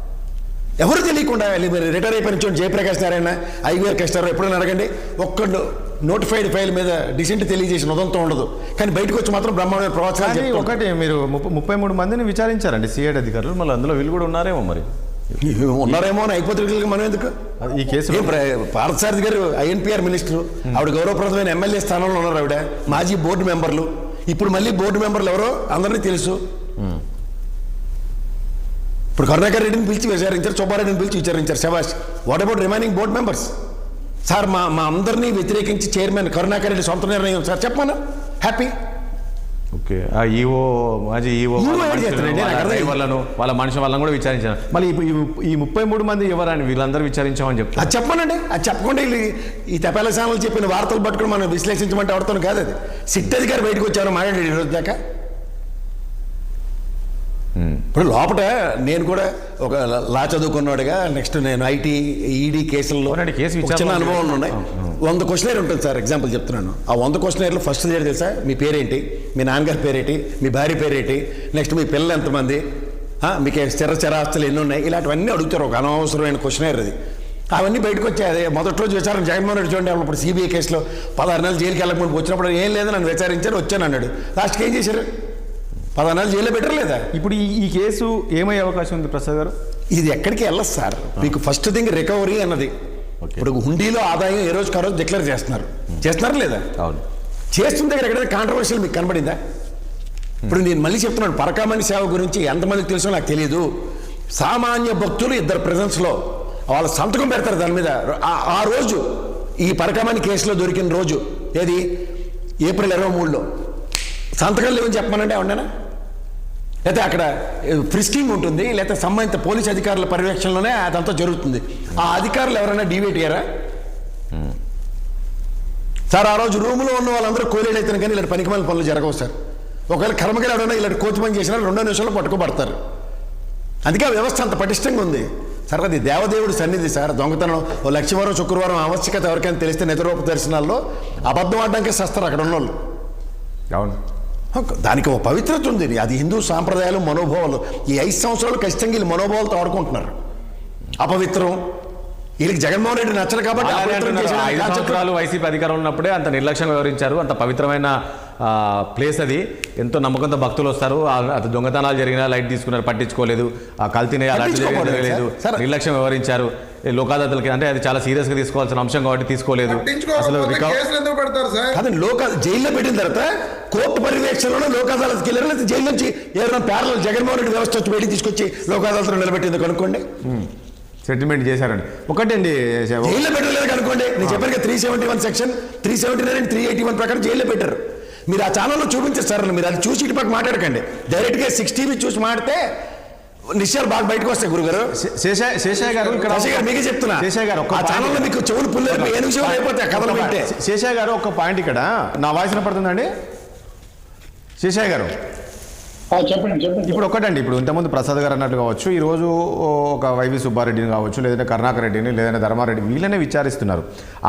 ఎవరు తెలియకుండా రిటైర్ అయిపోయిన చూడండి జయప్రకాష్ నారాయణ, ఐవీఆర్ కస్టర్ ఎప్పుడైనా అడగండి, ఒక్కడు నోటిఫైడ్ ఫైల్ మీద డిసెంట్ తెలియజేసిన ఉదంతో ఉండదు. కానీ బయటకు వచ్చి మాత్రం బ్రహ్మాండమైన ప్రవచనాలు. ఒకటి మీరు 33 మందిని విచారించారండి సిఐడి అధికారులు, మళ్ళీ అందులో వీళ్ళు కూడా ఉన్నారేమో, మరి ఉన్నారేమో అని అయిపోతే మనం ఎందుకు ఈ కేసు? పార్థసారథి గారు ఐఎన్పిఆర్ మినిస్టర్, ఆవిడ గౌరవప్రదమైన ఎమ్మెల్యే స్థానంలో ఉన్నారు. ఆవిడ మాజీ బోర్డు మెంబర్లు, ఇప్పుడు మళ్ళీ బోర్డు మెంబర్లు ఎవరో అందరినీ తెలుసు. ఇప్పుడు కరుణాకర్ రెడ్డిని పిలిచి విచారించారు, సుబ్బారెడ్డిని పిలిచి విచారించారు, శభాష్. What about remaining board members? Sir మా అందరినీ వ్యతిరేకించి చైర్మన్ కరుణాకర్ రెడ్డి సొంత నిర్ణయం సార్ చెప్పమను, హ్యాపీ. ఓకే, ఆ ఈవో మాజీ ఈవో వాళ్ళ మనిషి వాళ్ళని కూడా విచారించారు. మళ్ళీ ఈ 33 మంది ఎవరని వీళ్ళందరూ విచారించామని చెప్తారు. అది చెప్పనండి, అది చెప్పకుండా ఈ తపాల ఛానల్ చెప్పిన వార్తలు పట్టుకుని మనం విశ్లేషించమంటే ఎవరితో కాదు. అది సిట్ అధికారి బయటకు వచ్చారు మాట్లాడి ఈ రోజు దాకా. ఇప్పుడు లోపల నేను కూడా ఒక లా చదువుకున్నాడుగా, నెక్స్ట్ నేను ఐటీ ఈడీ కేసుల్లో చిన్న అనుభవాలు ఉన్నాయి. 100 క్వశ్చనర్ ఉంటుంది సార్, ఎగ్జాంపుల్ చెప్తున్నాను. ఆ 100 క్వశ్చనర్లో ఫస్ట్ చేయడం తెలుసా? మీ పేరేంటి, మీ నాన్నగారి పేరేంటి, మీ భార్య పేరేంటి, నెక్స్ట్ మీ పిల్లలు ఎంతమంది, మీకు చరాస్తులు ఎన్ని ఉన్నాయి, ఇలాంటివన్నీ అడుగుతారు. ఒక అనవసరమైన క్వశ్చనర్ అది. అవన్నీ బయటకు వచ్చాయి. అదే మొదటి రోజు విచారణ జగన్మోహన్ రెడ్డి చూడండి, ఇప్పుడు సిబిఐ కేసులో 16 నెలలు జైలుకి వెళ్ళకుండా వచ్చినప్పుడు ఏం లేదు నన్ను విచారించారు వచ్చాను అన్నాడు. లాస్ట్కి ఏం చేశారు? 16 నెలలు జైల్లో బెటర్ లేదా? ఇప్పుడు ఈ కేసు ఏమయ్యే అవకాశం ఉంది ప్రసాద్ గారు? ఇది ఎక్కడికి వెళ్ళదు సార్. మీకు ఫస్ట్ థింగ్ రికవరీ అన్నది. ఇప్పుడు హుండీలో ఆదాయం ఏ రోజుకి ఆ రోజు డిక్లేర్ చేస్తున్నారు లేదా? అవును. చేస్తున్న దగ్గర ఎక్కడైనా కాంట్రవర్షియల్ మీకు కనబడిందా? ఇప్పుడు నేను మళ్ళీ చెప్తున్నాను, పరకామణి సేవ గురించి ఎంతమందికి తెలుసో నాకు తెలియదు. సామాన్య భక్తులు ఇద్దరు ప్రెజెన్స్లో వాళ్ళ సంతకం పెడతారు దాని మీద. ఆ రోజు ఈ పరకామణి కేసులో దొరికిన రోజు ఏది ఏప్రిల్ 23లో సంతకాలు లేవని చెప్పమనంటే ఉండనా? లేకపోతే అక్కడ ఫ్రిస్కింగ్ ఉంటుంది, లేకపోతే సంబంధిత పోలీస్ అధికారుల పర్యవేక్షణలోనే అదంతా జరుగుతుంది. ఆ అధికారులు ఎవరైనా డివేట్ అయ్యారా? సార్ ఆ రోజు రూమ్లో ఉన్న వాళ్ళందరూ కోలేడ్ అవుతాను కానీ ఇలాంటి పనికిమాలిన పనులు జరగవు సార్. ఒకవేళ కర్మగారు ఎవరైనా ఇలాంటి కోతి పని చేసినా 2 నిమిషాల్లో పట్టుకోబడతారు. అందుకే ఆ వ్యవస్థ అంత పటిష్టంగా ఉంది సార్. అది దేవదేవుడి సన్నిధి సార్. దొంగతనం ఓ లక్ష్మీవారం శుక్రవారం ఆవశ్యకత ఎవరికైనా తెలిస్తే నిద్రరూప దర్శనాల్లో అబద్ధం ఆడడానికి చేస్తారు అక్కడ ఉన్నోళ్ళు. అవును, దానికి ఒక పవిత్రత ఉంది. అది హిందూ సాంప్రదాయాలు మనోభావాలు. ఈ 5 సంవత్సరాలు ఖచ్చితంగా వీళ్ళు మనోభావాలతో ఆడుకుంటున్నారు. అపవిత్రం వీళ్ళకి జగన్మోహన్ రెడ్డి నచ్చరు కాబట్టి 5 సంవత్సరాలు వైసీపీ అధికారం ఉన్నప్పుడే అంత నిర్లక్ష్యంగా వ్యవహరించారు. అంత పవిత్రమైన ప్లేస్ అది, ఎంతో నమ్మకంతో భక్తులు వస్తారు. అది దొంగతనాలు జరిగినా లైట్ తీసుకున్నారు, పట్టించుకోలేదు. ఆ కల్తీనే అలాంటి జరగలేదు, నిర్లక్ష్యం వ్యవహరించారు. లోకాదాతలకి అంటే అది చాలా సీరియస్ గా తీసుకోవాల్సిన అంశం కాబట్టి తీసుకోలేదు. అసలు జైల్లో పెట్టిన తర్వాత కోర్టు పర్యవేక్షణలో లోక్ అదాలత్కి వెళ్ళారు, లేకపోతే జైలు నుంచి ఏదైనా ప్యారల్ జగన్మోహన్ రెడ్డి వ్యవస్థ వచ్చి బయటికి తీసుకొచ్చి లోక్ అదాలత్లో నిలబెట్టింది కనుక్కోండి. సెటిల్మెంట్ చేశారండి. ఒకటండి జైల్లో పెట్టలేదు కనుక్కోండి. నేను చెప్పాను 371 సెక్షన్ 379 అండ్ 381 ప్రకారం జైల్లో పెట్టారు. మీరు ఆ ఛానల్లో చూపించారు సార్. మీరు అది చూసి ఇటు పక్క మాట్లాడకండి. డైరెక్ట్గా 6 టీవీ చూసి మాట్లాడితే నిశ్చయాలు బాగా బయటకు వస్తాయి. గురుగారు శేషయ్య గారు ఇక్కడ మీకే చెప్తున్నా, శేషయ్య గారు ఆ ఛానల్లో మీకు చెవులు పుల్లేరు ఏ నిమిషం అయిపోతాయి కథలు వింటే. శేషయ్య గారు ఒక పాయింట్, ఇక్కడ నా వాయిస్ వినపడుతుందండి శేషయ్య గారు? చెప్పండి. ఇప్పుడు ఒకటండి, ఇప్పుడు ఇంతకుముందు ప్రసాద్ గారు అన్నట్టు కావచ్చు, ఈరోజు ఒక వైవి సుబ్బారెడ్డిని కావచ్చు, లేదంటే కరుణాకర్ రెడ్డిని, లేదంటే ధర్మారెడ్డి, వీళ్ళనే విచారిస్తున్నారు.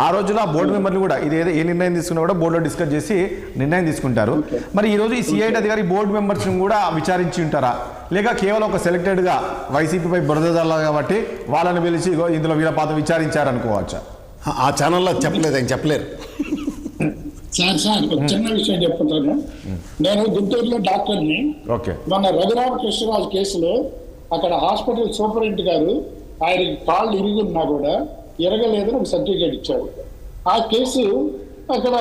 ఆ రోజులో ఆ బోర్డు మెంబర్లు కూడా ఇది ఏ నిర్ణయం తీసుకున్నా కూడా బోర్డులో డిస్కస్ చేసి నిర్ణయం తీసుకుంటారు. మరి ఈరోజు ఈ సిఐడి అధికారి బోర్డు మెంబర్స్ని కూడా విచారించి ఉంటారా, లేక కేవలం ఒక సెలెక్టెడ్గా వైసీపీపై బురదజల్లా కాబట్టి వాళ్ళని పిలిచి ఇందులో వీళ్ళ పాత్ర విచారించారనుకోవచ్చా? ఆ ఛానల్లో చెప్పలేదు, ఆయన చెప్పలేరు. సార్ ఒక చిన్న విషయం చెప్తున్నాను. నేను గుంటూరులో డాక్టర్ని. మన రఘురామకృష్ణరాజు కేసులో అక్కడ హాస్పిటల్ సూపరింటెండెంట్ గారు ఆయనకి కాళ్ళు ఇరుగున్నా కూడా ఇరగలేదని ఒక సర్టిఫికేట్ ఇచ్చారు. ఆ కేసు అక్కడ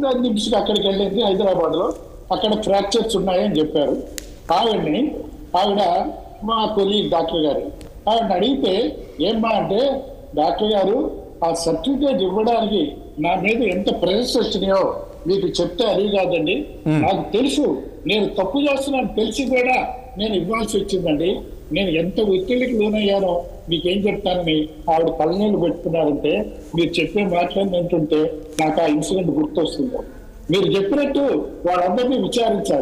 2 నిమిషాలు అక్కడికి వెళ్ళింది హైదరాబాద్లో. అక్కడ ఫ్రాక్చర్స్ ఉన్నాయని చెప్పారు. ఆవిడ మా కొలీగ్ డాక్టర్ గారు ఆవిడ అడిగితే ఏమ్మా అంటే, డాక్టర్ గారు ఆ సర్టిఫికేట్ ఇవ్వడానికి నా మీద ఎంత ప్రెజర్స్ వచ్చినాయో మీకు చెప్తే అది కాదండి, నాకు తెలుసు నేను తప్పు చేస్తున్నాను తెలిసి కూడా నేను ఇవ్వాల్సి వచ్చిందండి. నేను ఎంత ఒత్తిడికి లోనయ్యానో మీకేం చెప్తానని ఆవిడ కళ్ళనీళ్ళు పెట్టుకున్నారంటే, మీరు చెప్పే మాటలు వింటుంటే నాకు ఆ ఇన్సిడెంట్ గుర్తొస్తుంది. మీరు చెప్పినట్టు వాళ్ళందరినీ విచారించి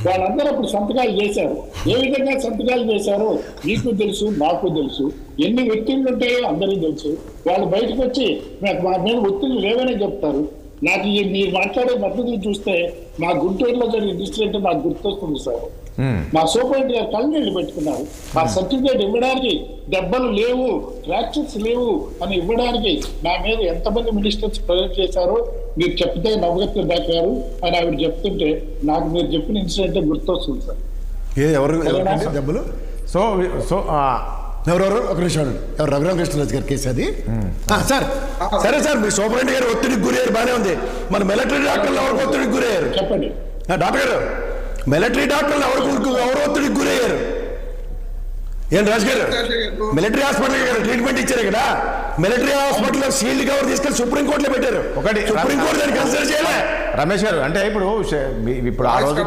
వాళ్ళందరూ అప్పుడు సంతకాలు చేశారు. ఏ విధంగా సంతకాలు చేశారో మీకు తెలుసు, నాకు తెలుసు. ఎన్ని ఒత్తిళ్ళు ఉంటాయో అందరికీ తెలుసు. వాళ్ళు బయటకు వచ్చి మా మీద ఒత్తిళ్ళు లేవనే చెప్తారు. నాకు మీరు మాట్లాడే పద్ధతులు చూస్తే మా గుంటూరులో జరిగిన ఇన్సిడెంట్ నాకు గుర్తొస్తుంది సార్. మా సూపరింటెండెంట్ గారు కళ్ళనీళ్ళు పెట్టుకున్నారు. ఆ సర్టిఫికేట్ ఇవ్వడానికి దెబ్బలు లేవు, ఫ్రాక్చర్స్ లేవు అని ఇవ్వడానికి నా మీద ఎంతమంది మినిస్టర్స్ ప్రజెంట్ చేశారో మీరు చెప్తే నవగత్య దాకారు అని ఆవిడ చెప్తుంటే నాకు మీరు చెప్పిన ఇన్సిడెంట్ గుర్తొస్తుంది సార్. ఎవరు దెబ్బలు? ఎవరెవరు? ఒక నిమిషం. ఎవరు? రఘురామకృష్ణరాజు గారి కేసు అది. సార్ సరే సార్, మీ సూపరింటెండెంట్ గారు ఒత్తిడికి గురయ్యారు, బాగానే ఉంది. మన మిలిటరీ డాక్టర్లు ఎవరికి ఒత్తిడికి గురయ్యారు చెప్పండి. డాక్టర్ గారు, మిలిటరీ డాక్టర్లు ఎవరు ఒత్తిడికి గురయ్యారు? ఏం రాజు గారు, మిలిటరీ హాస్పిటల్ కదా ట్రీట్మెంట్ ఇచ్చారు. ఇక్కడ మిలిటరీ హాస్పిటల్లో షీల్డ్ కవర్ తీసుకెళ్లి సుప్రీంకోర్టులో పెట్టారు. సుప్రీంకోర్టు దాన్ని కన్సిడర్ చేయలే. రమేష్ గారు అంటే ఇప్పుడు ఆ రోజు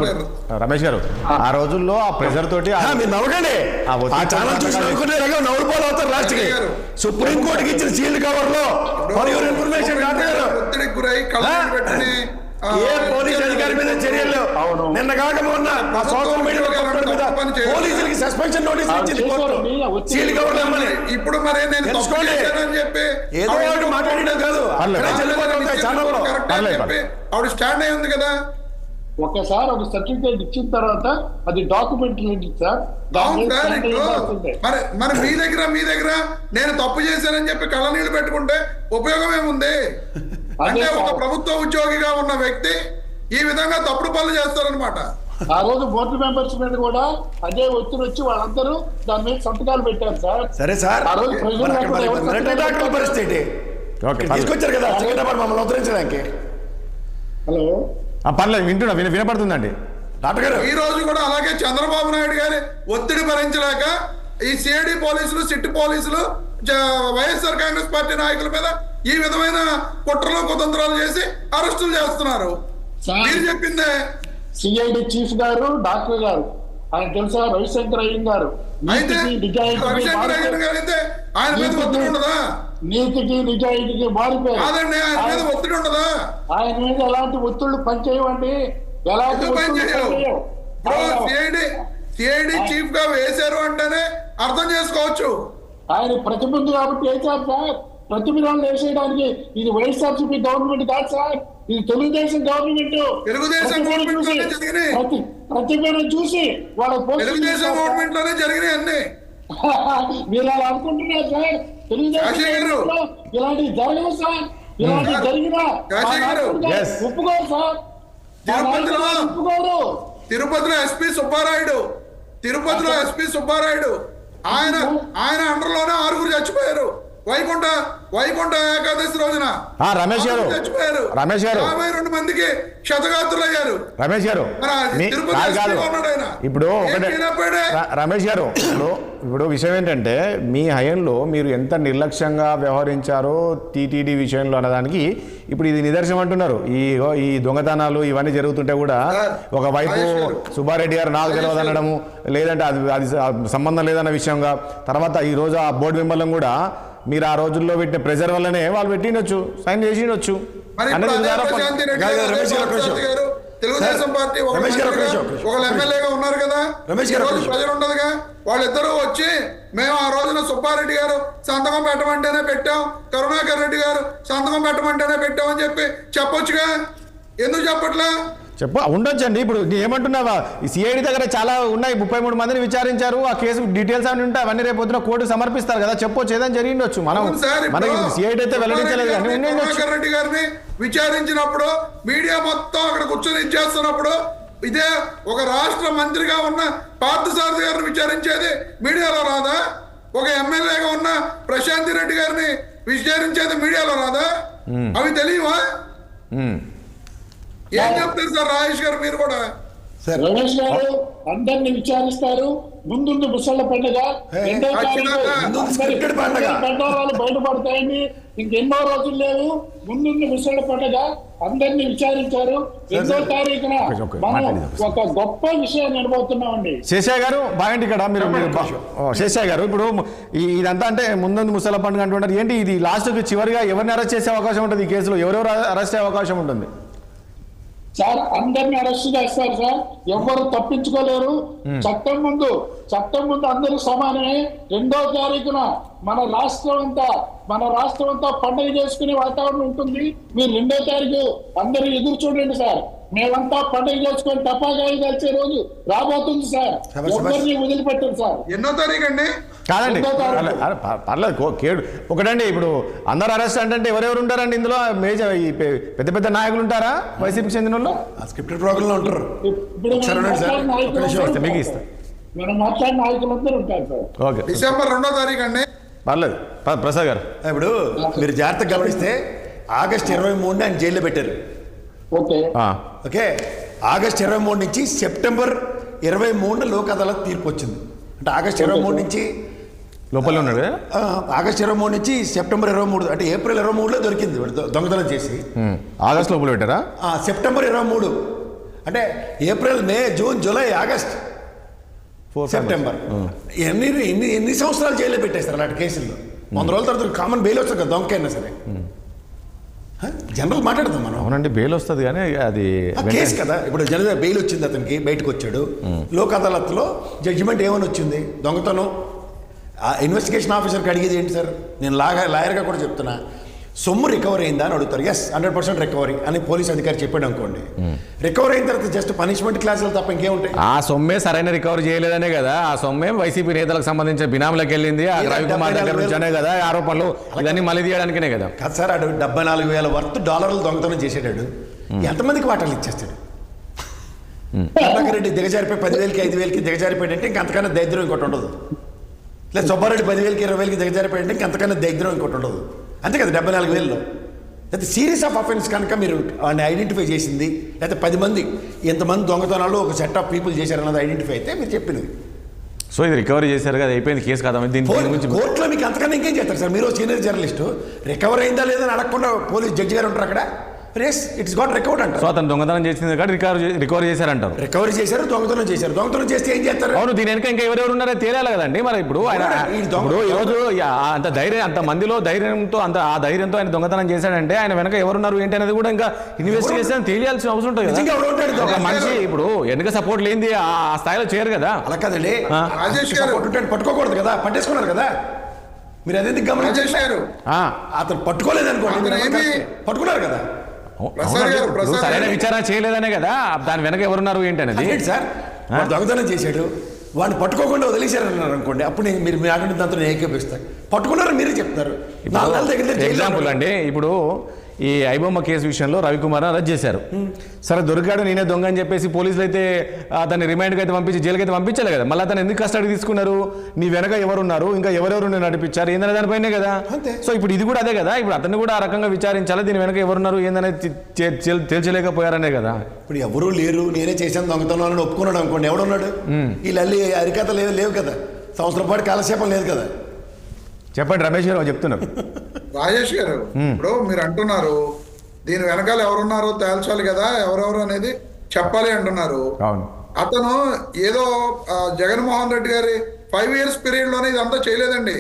రమేష్ గారు ఆ రోజుల్లో ఆ ప్రెజర్ తోటి మీరు నవ్వకండి. ఆ ఛానల్ చూసి నవ్వుకునే రకం నవ్వుకోవాలి అవుతారు లాస్ట్ కి. సుప్రీంకోర్టుకి ఇచ్చిన షీల్డ్ కవర్ లో ఇన్ఫర్మేషన్ ఒత్తిడికి గురై ఏ పోలీస్ అధికారి మీద చర్యలు నిన్న కాక మొన్న సోషల్ మీడియా పోలీసులకి సస్పెన్షన్ నోటీస్ ఇచ్చింది కోర్టు. సీల్ కవర్ ఇప్పుడు మరి నేను చెప్పి ఏదో ఒకటి మాట్లాడడం కాదు, ఆవిడ స్టాండ్ అయి ఉంది కదా. ఒకసారి ఒక సర్టిఫికేట్ ఇచ్చిన తర్వాత అది డాక్యుమెంట్ సార్. మరి మీ దగ్గర నేను తప్పు చేశానని చెప్పి కళ్ళనీళ్ళు పెట్టుకుంటే ఉపయోగం ఏముంది? అంటే ఒక ప్రభుత్వ ఉద్యోగిగా ఉన్న వ్యక్తి ఈ విధంగా తప్పుడు పనులు చేస్తారనమాట. ఆ రోజు బోర్డు మెంబర్స్ మీద కూడా అదే ఒత్తిడి వచ్చి వాళ్ళందరూ దాని మీద సంతకాలు పెట్టారు సార్. సరే సార్, ఆ రోజు పరిస్థితి తీసుకొచ్చారు కదా మమ్మల్ని ఉద్ధరించడానికి. హలో పర్లేదు, వినపడుతుందండి. డాక్టర్ గారు ఈ రోజు కూడా అలాగే చంద్రబాబు నాయుడు గారి ఒత్తిడి భరించలేక ఈ సిఐడి పోలీసులు, సిట్ పోలీసులు వైఎస్ఆర్ కాంగ్రెస్ పార్టీ నాయకుల మీద ఈ విధమైన కుట్రలు కుతంత్రాలు చేసి అరెస్టులు చేస్తున్నారు. మీరు చెప్పిందే. సిఐడి చీఫ్ గారు, డాక్టర్ గారు, ఆయన తెలుసా, రవిశంకర్ అయ్యన్ గారు. అయితే రవిశంకర్ అయ్యన్ గారు అయితే ఆయన మీద ఒత్తిడి ఉండదా? నీతికి నిజాయితీకి మారిపోయారు. కాదండి, ఆయన మీద ఒత్తిడి ఉండదా? ఆయన మీద ఎలాంటి ఒత్తిళ్లు పనిచేయవండి. ఎలాంటి సిఐడి చీఫ్ గా వేశారు అంటేనే అర్థం చేసుకోవచ్చు. ఆయన ప్రతిబిందు కాబట్టి వేశారు సార్. ప్రతిబింబాలు వేసేయడానికి ఇది వైఎస్ఆర్సీపీ గవర్నమెంట్ కాదు సార్, ఇది తెలుగుదేశం గవర్నమెంట్. తెలుగుదేశం గవర్నమెంట్ లోనే జరిగినాయి. ప్రతిబింబం చూసి వాళ్ళ తెలుగుదేశం గవర్నమెంట్ లోనే జరిగినాయి అన్ని. మీరు అలా అనుకుంటున్నారు సార్. తెలుగుదేశం ఇలాంటివి జరగవు సార్. ఇలాంటి జరిగినా ఒప్పుకోరు సార్. తిరుపతిలో ఎస్పీ సుబ్బారాయుడు ఆయన అండర్లోనే 6 చచ్చిపోయారు. వైకుంఠ ఏకాదశి రోజున రమేష్ గారు చచ్చిపోయారు. 52 మందికి క్షతగాత్రులయ్యారు. రమేష్ గారు ఇప్పుడు రమేష్ గారు ఇప్పుడు విషయం ఏంటంటే, మీ హయంలో మీరు ఎంత నిర్లక్ష్యంగా వ్యవహరించారో టీటీడీ విషయంలో అన్నదానికి ఇప్పుడు ఇది నిదర్శనం అంటున్నారు. ఈ దొంగతనాలు ఇవన్నీ జరుగుతుంటే కూడా ఒకవైపు సుబ్బారెడ్డి గారు నాకు తెలియదు అనడము, లేదంటే అది సంబంధం లేదన్న విషయంగా, తర్వాత ఈరోజు ఆ బోర్డు మెంబర్లను కూడా మీరు ఆ రోజుల్లో పెట్టిన ప్రెజర్ వల్లనే వాళ్ళు పెట్టినొచ్చు, సైన్ చేసినొచ్చు. తెలుగుదేశం పార్టీ ఒక ఎమ్మెల్యేగా ఉన్నారు కదా, ప్రజలు ఉండదుగా. వాళ్ళిద్దరూ వచ్చి మేము ఆ రోజున సుబ్బారెడ్డి గారు సంతకం పెట్టమంటేనే పెట్టాం, కరుణాకర్ రెడ్డి గారు సంతకం పెట్టమంటేనే పెట్టాం అని చెప్పొచ్చుగా. ఎందుకు చెప్పట్లా? ఉండొచ్చండి. ఇప్పుడు ఏమంటున్నావా, ఈ సిఐడి దగ్గర చాలా ఉన్నాయి, 33 మందిని విచారించారు. ఆ కేసు డీటెయిల్స్ అన్ని ఉంటాయి, అవన్నీ రేపు పొద్దున కోర్టు సమర్పిస్తారు కదా, చెప్పొచ్చు, ఏదైనా జరిగిండొచ్చు. మనకి సిఐడి అయితే వెల్లడించలేదు కానీ కరుణాకర్ రెడ్డి గారిని విచారించినప్పుడు మీడియా మొత్తం అక్కడ కూర్చొని ఇచ్చేస్తున్నప్పుడు ఇదే ఒక రాష్ట్ర మంత్రిగా ఉన్న పార్థసారథి గారిని విచారించేది మీడియాలో రాదా? ఒక ఎమ్మెల్యేగా ఉన్న ప్రశాంతి రెడ్డి గారిని విచారించేది మీడియాలో రాదా? అవి తెలియవా? ఏం చెప్తారు సార్ రాజేష్ గారు? మీరు కూడా రమేష్ గారు అందరిని విచారిస్తారు. ముందుంది ముసళ్ళ పండుగ, 2వ తారీఖు బయటపడతాయండి. ఇంకెన్నో రోజులు లేవు. ముందుంది ముసళ్ళ పండుగ, అందరినీ విచారించారు. 2వ తారీఖున మనం ఒక గొప్ప విషయాన్ని అనుభవుతున్నామండి. శేషయ్య గారు బాగండి ఇక్కడ మీరు శేషయ్య గారు, ఇప్పుడు ఇదంతా అంటే ముందు ముసళ్ళ పండుగ అంటుంటారు. ఏంటి ఇది లాస్ట్కి చివరిగా ఎవరిని అరెస్ట్ చేసే అవకాశం ఉంటుంది? ఈ కేసులో ఎవరెవరు అరెస్ట్ అయ్యే అవకాశం ఉంటుంది సార్? అందరినీ అరెస్ట్ చేస్తారు సార్, ఎవరు తప్పించుకోలేరు. చట్టం ముందు అందరూ సమానమే. 2వ తారీఖున మన రాష్ట్రం అంతా పండుగ చేసుకునే వాతావరణం ఉంటుంది. మీరు 2వ తారీఖు అందరూ ఎదురు చూడండి సార్. మేమంతా పండుగ చేసుకొని టపాకాయలు కలిసే రోజు రాబోతుంది సార్. ఎవరిని వదిలిపెట్టండి సార్. ఎన్నో తారీఖు అండి? కాదండి, పర్లేదు. ఒకటండి, ఇప్పుడు అందరు అరెస్ట్ అంటే ఎవరెవరు ఉంటారండి ఇందులో? మేజర్ పెద్ద పెద్ద నాయకులు ఉంటారా వైసీపీకి చెందిన వాళ్ళు? స్క్రిప్టెడ్ ప్రోగ్రామ్ లో ఉంటారు. మీకు ఇస్తా, మనం మాట్లాడిన నాయకులందరూ ఉంటారు సార్. ఓకే, డిసెంబర్ 2వ తారీఖు అండి. పర్లేదు. ప్రసాద్ గారు, ఇప్పుడు మీరు జాగ్రత్తగా గమనిస్తే ఆగస్టు 23 ఆయన జైల్లో పెట్టారు. ఓకే, ఆగస్టు 23 నుంచి సెప్టెంబర్ 23 లోక్ అదాలత్ తీర్పు వచ్చింది. అంటే ఆగస్టు 23 నుంచి లోపల ఉన్నాడు. ఆగస్టు 23 నుంచి సెప్టెంబర్ 23, అంటే ఏప్రిల్ 23లో దొరికింది దొంగతనం చేసి. ఆగస్ట్ లోపల పెట్టారా? సెప్టెంబర్ 23, అంటే ఏప్రిల్, మే, జూన్, జూలై, ఆగస్ట్, సెప్టెంబర్, ఎన్ని సంవత్సరాలు జైల్లో పెట్టేస్తారు అలాంటి కేసుల్లో. 100 రోజుల తర్వాత కామన్ బెయిల్ వస్తుంది కదా దొంగకైనా సరే. జనరల్ మాట్లాడతాం మనం. అవునండి, బెయిల్ వస్తుంది కానీ అది కేసు కదా. ఇప్పుడు జనరల్ బెయిల్ వచ్చింది, అతనికి బయటకు వచ్చాడు. లోక్ అదాలత్లో జడ్జిమెంట్ ఏమని వచ్చింది? దొంగతనం. ఇన్వెస్టిగేషన్ ఆఫీసర్కి అడిగేది ఏంటి సార్? నేను లాయర్గా కూడా చెప్తున్నా, సొమ్ము రికవర్ అయిందా అని అడుగుతారు. ఎస్, 100% రికవరీ అని పోలీస్ అధికారి చెప్పాడు అనుకోండి. రికవర్ అయిన తర్వాత జస్ట్ పనిష్మెంట్ క్లాసులు తప్ప ఇంకేముంటాయి? ఆ సొమ్మే సరైన రికవరీ చేయలేదనే కదా, ఆ సొమ్మే వైసీపీ నేతలకు సంబంధించిన బినాములకు వెళ్ళింది. ఆ రవికుమార్ దగ్గర నుంచే కదా ఆరోపణలు, ఇవన్నీ మళ్ళీ తీయడానికే కదా. కాదు సార్, అటు $74,000 వర్త్ దొంగతనం చేసేటాడు. ఎంతమందికి వాటాలు ఇచ్చేస్తాడు? రెడ్డి దిగజారిపోయి 10,000కి 5,000కి దిగజారిపోయాడంటే ఇంకంతకన్నా దరిద్రం ఇంకోటి ఉండదు. లేదా సుబ్బారెడ్డి 10,000కి 20,000కి దిగజారిపోయాడంటే ఇంకంతకన్నా దరిద్రం ఇంకోటి ఉండదు. అంతే కదా, 74,000లో లేకపోతే సిరీస్ ఆఫ్ అఫెన్స్ కనుక మీరు వాడిని ఐడెంటిఫై చేసింది, లేకపోతే 10 మంది ఎంతమంది దొంగతనాలు ఒక సెట్ ఆఫ్ పీపుల్ చేశారన్నది ఐడెంటిఫై అయితే మీరు చెప్పినది. సో ఇది రికవరీ చేశారు కదా, అయిపోయింది కేసు కదా, దీని గురించి కోర్టులో మీకు అంతకన్నా ఇంకేం చేస్తారు సార్? మీరు సీనియర్ జర్నలిస్టు, రికవర్ అయిందా లేదా అని అడగకుండా పోలీస్ జడ్జి గారు ఉంటారు అక్కడ. రేస్ ఇట్స్ గాట్ రికవర్డ్ అంటారు. సో అతను దొంగతనం చేసింది కాబట్టి రికవరీ చేశారంటారు. రికవరీ చేశారు, దొంగతనం చేశారు. దొంగతనం చేస్తే ఏం చేస్తారు? అవును, దీని వెనక ఇంకా ఎవరెవరు ఉన్నారో తేలాలి కదండి. మరి ఇప్పుడు ఆయన ఇప్పుడు ఈరోజు అంత ధైర్యం, అంత మందిలో ధైర్యంతో ఆ ధైర్యంతో ఆయన దొంగతనం చేశాడంటే ఆయన వెనక ఎవరున్నారు ఏంటి అనేది కూడా ఇంకా ఇన్వెస్టిగేషన్ తెలియాల్సిన అవసరం ఉంటుంది కదా. ఒక మనిషి ఇప్పుడు వెనక సపోర్ట్ లేనిది ఆ స్థాయిలో చేయరు కదా. అలా కదండి, పట్టుకోకూడదు కదా, పట్టేసుకున్నారు కదా. మీరు అదే గమనించారు. అతను పట్టుకోలేదు అనుకోండి, పట్టుకున్నారు కదా. సరైన విచారణ చేయలేదనే కదా దాని వెనక ఎవరున్నారు ఏంటి అనేది. సార్ దొంగతనం చేశాడు, వాడిని పట్టుకోకుండా వదిలేశారన్నారు అనుకోండి, అప్పుడు మీరు మీ ఆటంటే దాంతో ఏకీపిస్తారు. పట్టుకున్నారు మీరే చెప్తారు. ఎగ్జాంపుల్ అండి, ఇప్పుడు ఈ ఐబొమ్మ కేసు విషయంలో రవికుమార్ అరెస్ట్ చేశారు. సరే దొరికాడు, నేనే దొంగ అని చెప్పేసి పోలీసులు అయితే అతన్ని రిమైండ్కి అయితే పంపించి జైలుకి అయితే పంపించాలి కదా. మళ్ళీ అతను ఎందుకు కస్టడీ తీసుకున్నారు? నీ వెనక ఎవరున్నారు, ఇంకా ఎవరెవరు నేను నడిపించారు ఏందనే దానిపైనే కదా. సో ఇప్పుడు ఇది కూడా అదే కదా. ఇప్పుడు అతన్ని కూడా ఆ రకంగా విచారించాలి, దీని వెనక ఎవరున్నారు ఏందనేది తేల్చలేకపోయారనే కదా. ఇప్పుడు ఎవరూ లేరు, నేనే చేశాను దొంగతనాలను ఒప్పుకున్నాడు అనుకోండి, ఎవడున్నాడు? ఈ లల్లి అరికథ లేవు కదా, సంవత్సరం పాటు కాలక్షేపం లేదు కదా. చెప్పండి రమేష్ గారు చెప్తున్నారు. రాజేష్ గారు, ఇప్పుడు మీరు అంటున్నారు దీని వెనకాల ఎవరున్నారో తేల్చాలి కదా, ఎవరెవరు అనేది చెప్పాలి అంటున్నారు. అతను ఏదో జగన్మోహన్ రెడ్డి గారి 5 years పీరియడ్ లోనే ఇదంతా చేయలేదండి.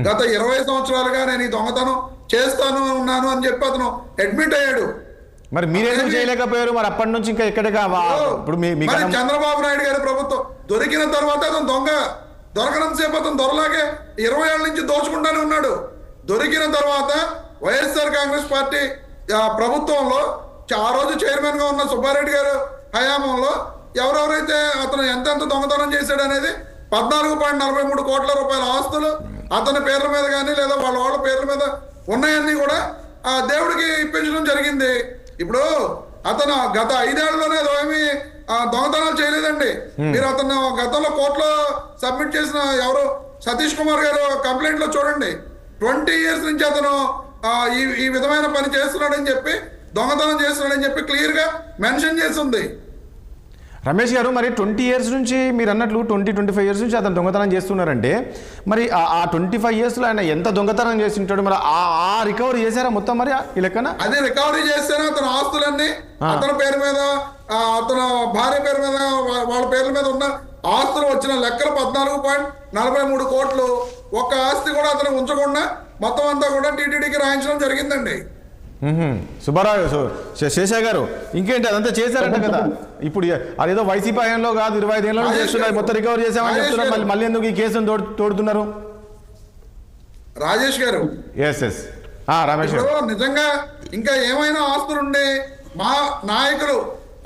గత 20 సంవత్సరాలుగా నేను ఈ దొంగతనం చేస్తాను ఉన్నాను అని చెప్పి అతను అడ్మిట్ అయ్యాడు. మరి మీరేం చేయలేకపోయారు? మరి అప్పటి నుంచి ఇంకా ఎక్కడికి ఇప్పుడు చంద్రబాబు నాయుడు గారి ప్రభుత్వం దొరికిన తర్వాత అతను దొరకనంతసేపు అతను దొరలాగే 20 ఏళ్ళ నుంచి దోచుకుంటానే ఉన్నాడు. దొరికిన తర్వాత వైఎస్ఆర్ కాంగ్రెస్ పార్టీ ప్రభుత్వంలో ఆ రోజు చైర్మన్ గా ఉన్న సుబ్బారెడ్డి గారు హయాంలో ఎవరెవరైతే అతను ఎంతెంత దొంగతనం చేశాడు అనేది 14.43 కోట్ల రూపాయల ఆస్తులు అతని పేర్ల మీద కానీ లేదా వాళ్ళ పేర్ల మీద ఉన్నాయన్నీ కూడా ఆ దేవుడికి ఇప్పించడం జరిగింది. ఇప్పుడు అతను గత 5 ఏళ్లలోనే ఏమి దొంగతనాలు చేయలేదండి. మీరు అతను గతంలో కోర్టులో సబ్మిట్ చేసిన ఎవరు సతీష్ కుమార్ గారు కంప్లైంట్ లో చూడండి, 20 years నుంచి అతను ఈ విధమైన పని చేస్తున్నాడని చెప్పి, దొంగతనం చేస్తున్నాడని చెప్పి క్లియర్ గా మెన్షన్ చేసి ఉంది. రమేష్ గారు, మరి 20 years నుంచి మీరు అన్నట్లు 20-25 years నుంచి అతను దొంగతనం చేస్తున్నారంటే మరి ఆ 25 yearsలో ఆయన ఎంత దొంగతనం చేసి ఉంటాడు? మరి ఆ రికవరీ చేశారా మొత్తం? మరి ఈ లెక్కన అదే రికవరీ చేశారా? అతని ఆస్తులన్నీ అతని పేరు మీద, అతను భార్య పేరు మీద, వాళ్ళ పేర్ల మీద ఉన్న ఆస్తులు వచ్చిన లెక్కలు 14.43 కోట్లు. ఒక్క ఆస్తి కూడా అతను ఉంచకుండా మొత్తం అంతా కూడా టీటీడీకి రాయించడం జరిగిందండి. సుబ్బారావు, శేషా గారు, ఇంకేంటి అదంతా చేశారంట కదా. ఇప్పుడు అదేదో వైసీపీ హయాంలో కాదు 25 ఏళ్ళలో చేస్తున్నారు, మొత్తం రికవరీ చేశామని చెప్తున్నారు. మళ్ళీ ఎందుకు ఈ కేసును తోడుతున్నారు? రాజేష్ గారు, రమేష్ గారు, నిజంగా ఇంకా ఏమైనా ఆస్తులు ఉండే మా నాయకులు,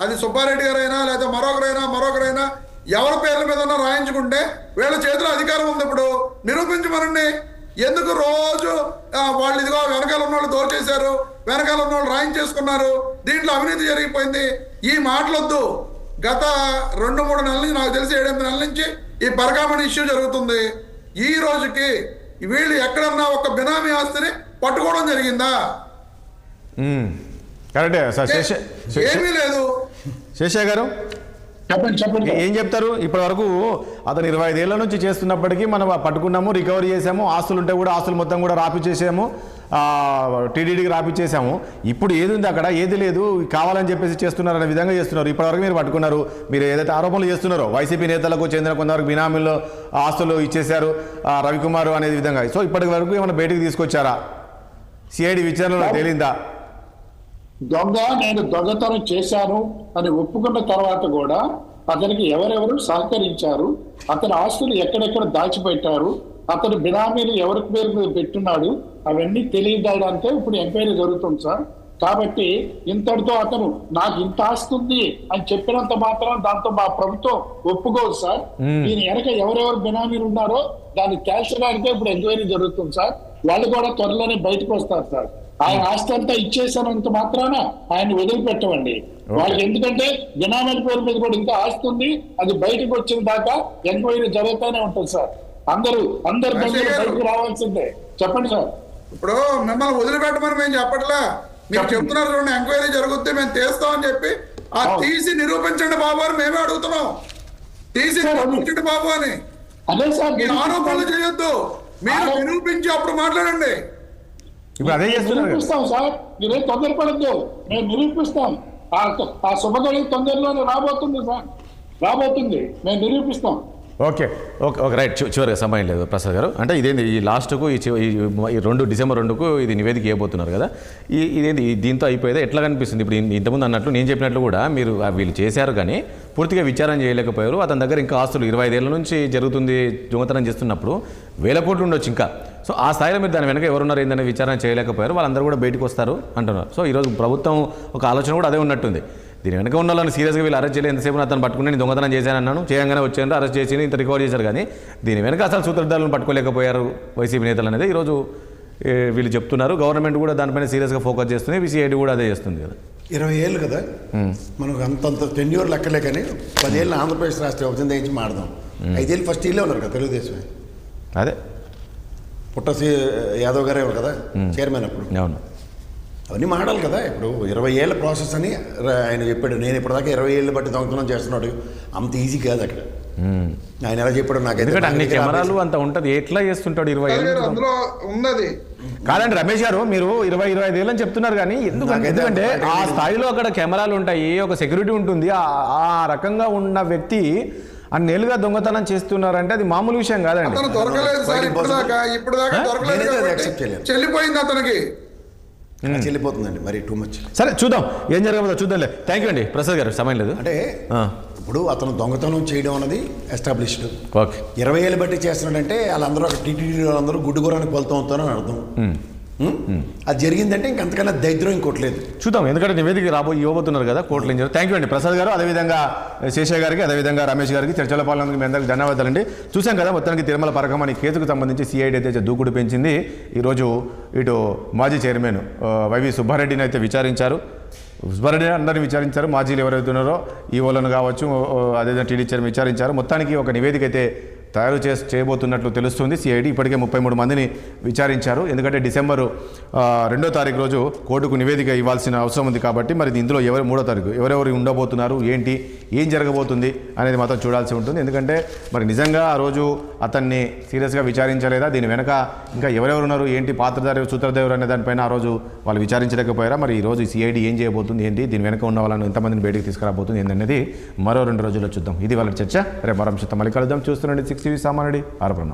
అది సుబ్బారెడ్డి గారైనా లేదా మరొకరైనా ఎవరి పేర్ల మీద రాయించుకుంటే వీళ్ళ చేతిలో అధికారం ఉంది. ఇప్పుడు నిరూపించమనండి. ఎందుకు రోజు వాళ్ళు ఇదిగో వెనకాల ఉన్న వాళ్ళు దోచేశారు, వెనకాల ఉన్న వాళ్ళు రాయించేసుకున్నారు, దీంట్లో అవినీతి జరిగిపోయింది, ఈ మాటలొద్దు. గత 2-3 నెలల నుంచి, నాకు తెలిసి 7-8 నెలల నుంచి ఈ పరకామణి ఇష్యూ జరుగుతుంది. ఈ రోజుకి వీళ్ళు ఎక్కడన్నా ఒక బినామీ ఆస్తిని పట్టుకోవడం జరిగిందా? ఏమీ లేదు. శేషా గారు ఏం చెప్తారు? ఇప్పటి వరకు అతను 25 ఏళ్ల నుంచి చేస్తున్నప్పటికీ మనం పట్టుకున్నాము, రికవరీ చేసాము, ఆస్తులు ఉంటే కూడా ఆస్తులు మొత్తం కూడా రాపిచ్చేసాము, టీడీడీకి రాపిచ్చేసాము. ఇప్పుడు ఏది ఉంది అక్కడ? ఏది లేదు, కావాలని చెప్పేసి చేస్తున్నారనే విధంగా చేస్తున్నారు. ఇప్పటివరకు మీరు పట్టుకున్నారు, మీరు ఏదైతే ఆరోపణలు చేస్తున్నారో వైసీపీ నేతలకు చెందిన కొంతవరకు బినామీల్లో ఆస్తులు ఇచ్చేశారు రవికుమార్ అనే విధంగా. సో ఇప్పటి వరకు ఏమైనా బయటకు తీసుకొచ్చారా? సిఐడి విచారణలో తేలిందా? నేను దొంగతనం చేశాను అని ఒప్పుకున్న తర్వాత కూడా అతనికి ఎవరెవరు సహకరించారు, అతని ఆస్తులు ఎక్కడెక్కడ దాచిపెట్టారు, అతని బినామీలు ఎవరి పేరు మీద పెట్టున్నాడు, అవన్నీ తెలియజేయడానికే ఇప్పుడు ఎంక్వైరీ జరుగుతుంది సార్. కాబట్టి ఇంతటితో అతను నాకు ఇంత ఆస్తుంది అని చెప్పినంత మాత్రం దాంతో మా ప్రభుత్వం ఒప్పుకోదు సార్. దీని వెనక ఎవరెవరు బినామీలు ఉన్నారో దాన్ని తేల్చడానికే ఇప్పుడు ఎంక్వైరీ జరుగుతుంది సార్. వాళ్ళు కూడా త్వరలోనే బయటకు వస్తారు సార్. ఆయన ఆస్తి అంతా ఇచ్చేసానంత మాత్రాన ఆయన వదిలిపెట్టవండి వాళ్ళకి. ఎందుకంటే బినామీల పేరు మీద కూడా ఇంకా ఆస్తి ఉంది, అది బయటకు వచ్చిన దాకా ఎంక్వైరీ జరుగుతూనే ఉంటుంది సార్. అందరు బయటకు రావాల్సిందే. చెప్పండి సార్. ఇప్పుడు మిమ్మల్ని వదిలిపెట్టమని మేము చెప్పట్లా, మీరు చెప్తున్నారు చూడండి, ఎంక్వైరీ జరుగుద్ది మేము తీస్తామని చెప్పి ఆ తీసి నిరూపించండి బాబు అని మేమే అడుగుతున్నాం. తీసి నిరూపించండి బాబు అని. అదే సార్, మీరు ఆరోపణలు చేయొద్దు, మీరు నిరూపించి అప్పుడు మాట్లాడండి. ఇప్పుడు అదే చేస్తున్నారు. నిరూపిస్తాం సార్, మీరేం తొందరపడద్దు, మేము నిరూపిస్తాం. ఆ శుభగడి తొందరలోనే రాబోతుంది సార్, రాబోతుంది, మేము నిరూపిస్తాం. Okay okay okay right. చివరిగా సమయం లేదు ప్రసాద్ గారు. అంటే ఇదేంటి ఈ లాస్ట్కు ఈ డిసెంబర్ 2కు ఇది నివేదిక ఇవ్వబోతున్నారు కదా, ఇదేంటి దీంతో అయిపోయేదా ఎట్లా కనిపిస్తుంది? ఇప్పుడు ఇంతకుముందు అన్నట్లు నేను చెప్పినట్లు కూడా మీరు వీళ్ళు చేశారు కానీ పూర్తిగా విచారణ చేయలేకపోయారు. అతని దగ్గర ఇంకా ఆస్తులు 25 ఏళ్ళ నుంచి జరుగుతుంది, దొంగతనం చేస్తున్నప్పుడు 1000 కోట్లు ఉండొచ్చు ఇంకా. సో ఆ స్థాయిలో మీరు దాని వెనక ఎవరున్నారు ఏంటనే విచారణ చేయలేకపోయారు. వాళ్ళందరూ కూడా బయటకు వస్తారు అంటున్నారు. సో ఈరోజు ప్రభుత్వం ఒక ఆలోచన కూడా అదే ఉన్నట్టుంది. దీని వెనక ఉన్న వాళ్ళని సీరియస్గా వీళ్ళు అరెస్ట్ చేయలేదు. ఎంతసేపు అతను పట్టుకుని నేను దొంగతనం చేశానన్నాను, చేయంగానే వచ్చాను, అరెస్ట్ చేసి ఇంత రికవర్ చేశారు. కానీ దీని వెనక అసలు సూత్రధారులను పట్టుకోలేకపోయారు వైసీపీ నేతలు అనేది ఈరోజు వీళ్ళు చెప్తున్నారు. గవర్నమెంట్ కూడా దానిపైన సీరియస్గా ఫోకస్ చేస్తుంది, సిఐడి కూడా అదే చేస్తుంది కదా. 20 ఏళ్ళు కదా మనకు అంతంత టెన్యూర్ లెక్కలే, కానీ 10 ఏళ్ళు ఆంధ్రప్రదేశ్ రాష్ట్ర విభజన తెచ్చి మాడదాం. 5 ఏళ్ళు ఫస్ట్ ఇల్లే ఉన్నారు కదా తెలుగుదేశమే. అదే పుట్టసి యాదవ్ గారే కదా చైర్మన్ అప్పుడు. అవును, అవన్నీ మాడాలి కదా. ఇప్పుడు 20 ఏళ్ళ ప్రాసెస్ అని ఆయన చెప్పాడు. నేను ఇప్పటిదాకా 20 ఏళ్ళు బట్టి దొంగతనం చేస్తున్నాడు, అంత ఈజీ కాదు అక్కడ. ఆయన ఎలా చెప్పాడు నాకు, ఎందుకంటే అన్ని కెమెరాలు అంత ఉంటుంది, ఎట్లా చేస్తుంటాడు 20 ఏళ్ళు అందులో ఉన్నది కాదండి. రమేష్ గారు మీరు 20-25 ఏళ్ళు అని చెప్తున్నారు కానీ ఎందుకంటే ఆ స్థాయిలో అక్కడ కెమెరాలు ఉంటాయి, ఒక సెక్యూరిటీ ఉంటుంది. ఆ రకంగా ఉన్న వ్యక్తి అన్నేళ్ళుగా దొంగతనం చేస్తున్నారంటే అది మామూలు విషయం కాదండి. అతను దొరకలేదు సార్ ఇప్పుడు దాకా దొరకలేదు, చెల్లిపోయింది అతనికి. చెల్లిపోతుందండి మరి టూ మచ్. సరే చూద్దాం ఏం జరగబోతుందో చూద్దాంలే. థ్యాంక్ యూ అండి ప్రసాద్ గారు, సమయం లేదు. అంటే ఇప్పుడు అతను దొంగతనం చేయడం అనేది ఎస్టాబ్లిష్డ్. ఓకే, 20 ఏళ్ళు బట్టి చేస్తున్నాడంటే వాళ్ళందరూ అక్కడ టీటీడీ వాళ్ళందరూ గుడ్డుగురానికి వెళ్తూ ఉంటారని అర్థం. అది జరిగిందంటే ఇంకంతకన్నా దరిద్రం ఇంకోటి లేదు. చూద్దాం, ఎందుకంటే నివేదిక ఇవ్వబోతున్నారు కదా కోర్టులో ఏం జరుగుతుంది. థ్యాంక్ యూ అండి ప్రసాద్ గారు, అదేవిధంగా శేషయ్య గారికి, అదేవిధంగా రమేష్ గారికి, చర్చల పాలనకి మీ అందరికీ ధన్యవాదాలండి. చూసాం కదా మొత్తానికి తిరుమల పరకం అనే కేసుకు సంబంధించి సిఐడి అయితే దూకుడు పెంచింది. ఈరోజు ఇటు మాజీ చైర్మన్ వైవి సుబ్బారెడ్డిని అయితే విచారించారు. సుబ్బారెడ్డి అందరినీ విచారించారు, మాజీలు ఎవరైతే ఉన్నారో ఈఓలను కావచ్చు, అదేవిధంగా టీడీ చైర్మన్ విచారించారు. మొత్తానికి ఒక నివేదిక అయితే తయారు చేయబోతున్నట్లు తెలుస్తుంది. సిఐడి ఇప్పటికే 33 మందిని విచారించారు. ఎందుకంటే డిసెంబరు 2వ తారీఖు రోజు కోర్టుకు నివేదిక ఇవ్వాల్సిన అవసరం ఉంది కాబట్టి మరి ఇందులో 3వ తారీఖు ఎవరెవరు ఉండబోతున్నారు, ఏంటి, ఏం జరగబోతుంది అనేది మాత్రం చూడాల్సి ఉంటుంది. ఎందుకంటే మరి నిజంగా ఆ రోజు అతన్ని సీరియస్గా విచారించలేదా, దీని వెనక ఇంకా ఎవరెవరు ఉన్నారు, ఏంటి పాత్రధారి సూత్రధారు అనే దానిపైన ఆ రోజు వాళ్ళు విచారించలేకపోయారా? మరి ఈ రోజు సిఐడి ఏం చేయబోతుంది, ఏంటి, దీని వెనక ఉన్న వాళ్ళని ఎంతమందిని బయటికి తీసుకురాబోతుంది ఏంటనేది మరో 2 రోజుల్లో చూద్దాం. ఇది వాళ్ళ చర్చ. రేపు మరో అంశంతో మళ్ళీ కలుద్దాం. చూస్తుండండి 6 టీవీ సామాన్యుడి ఆరోపణ.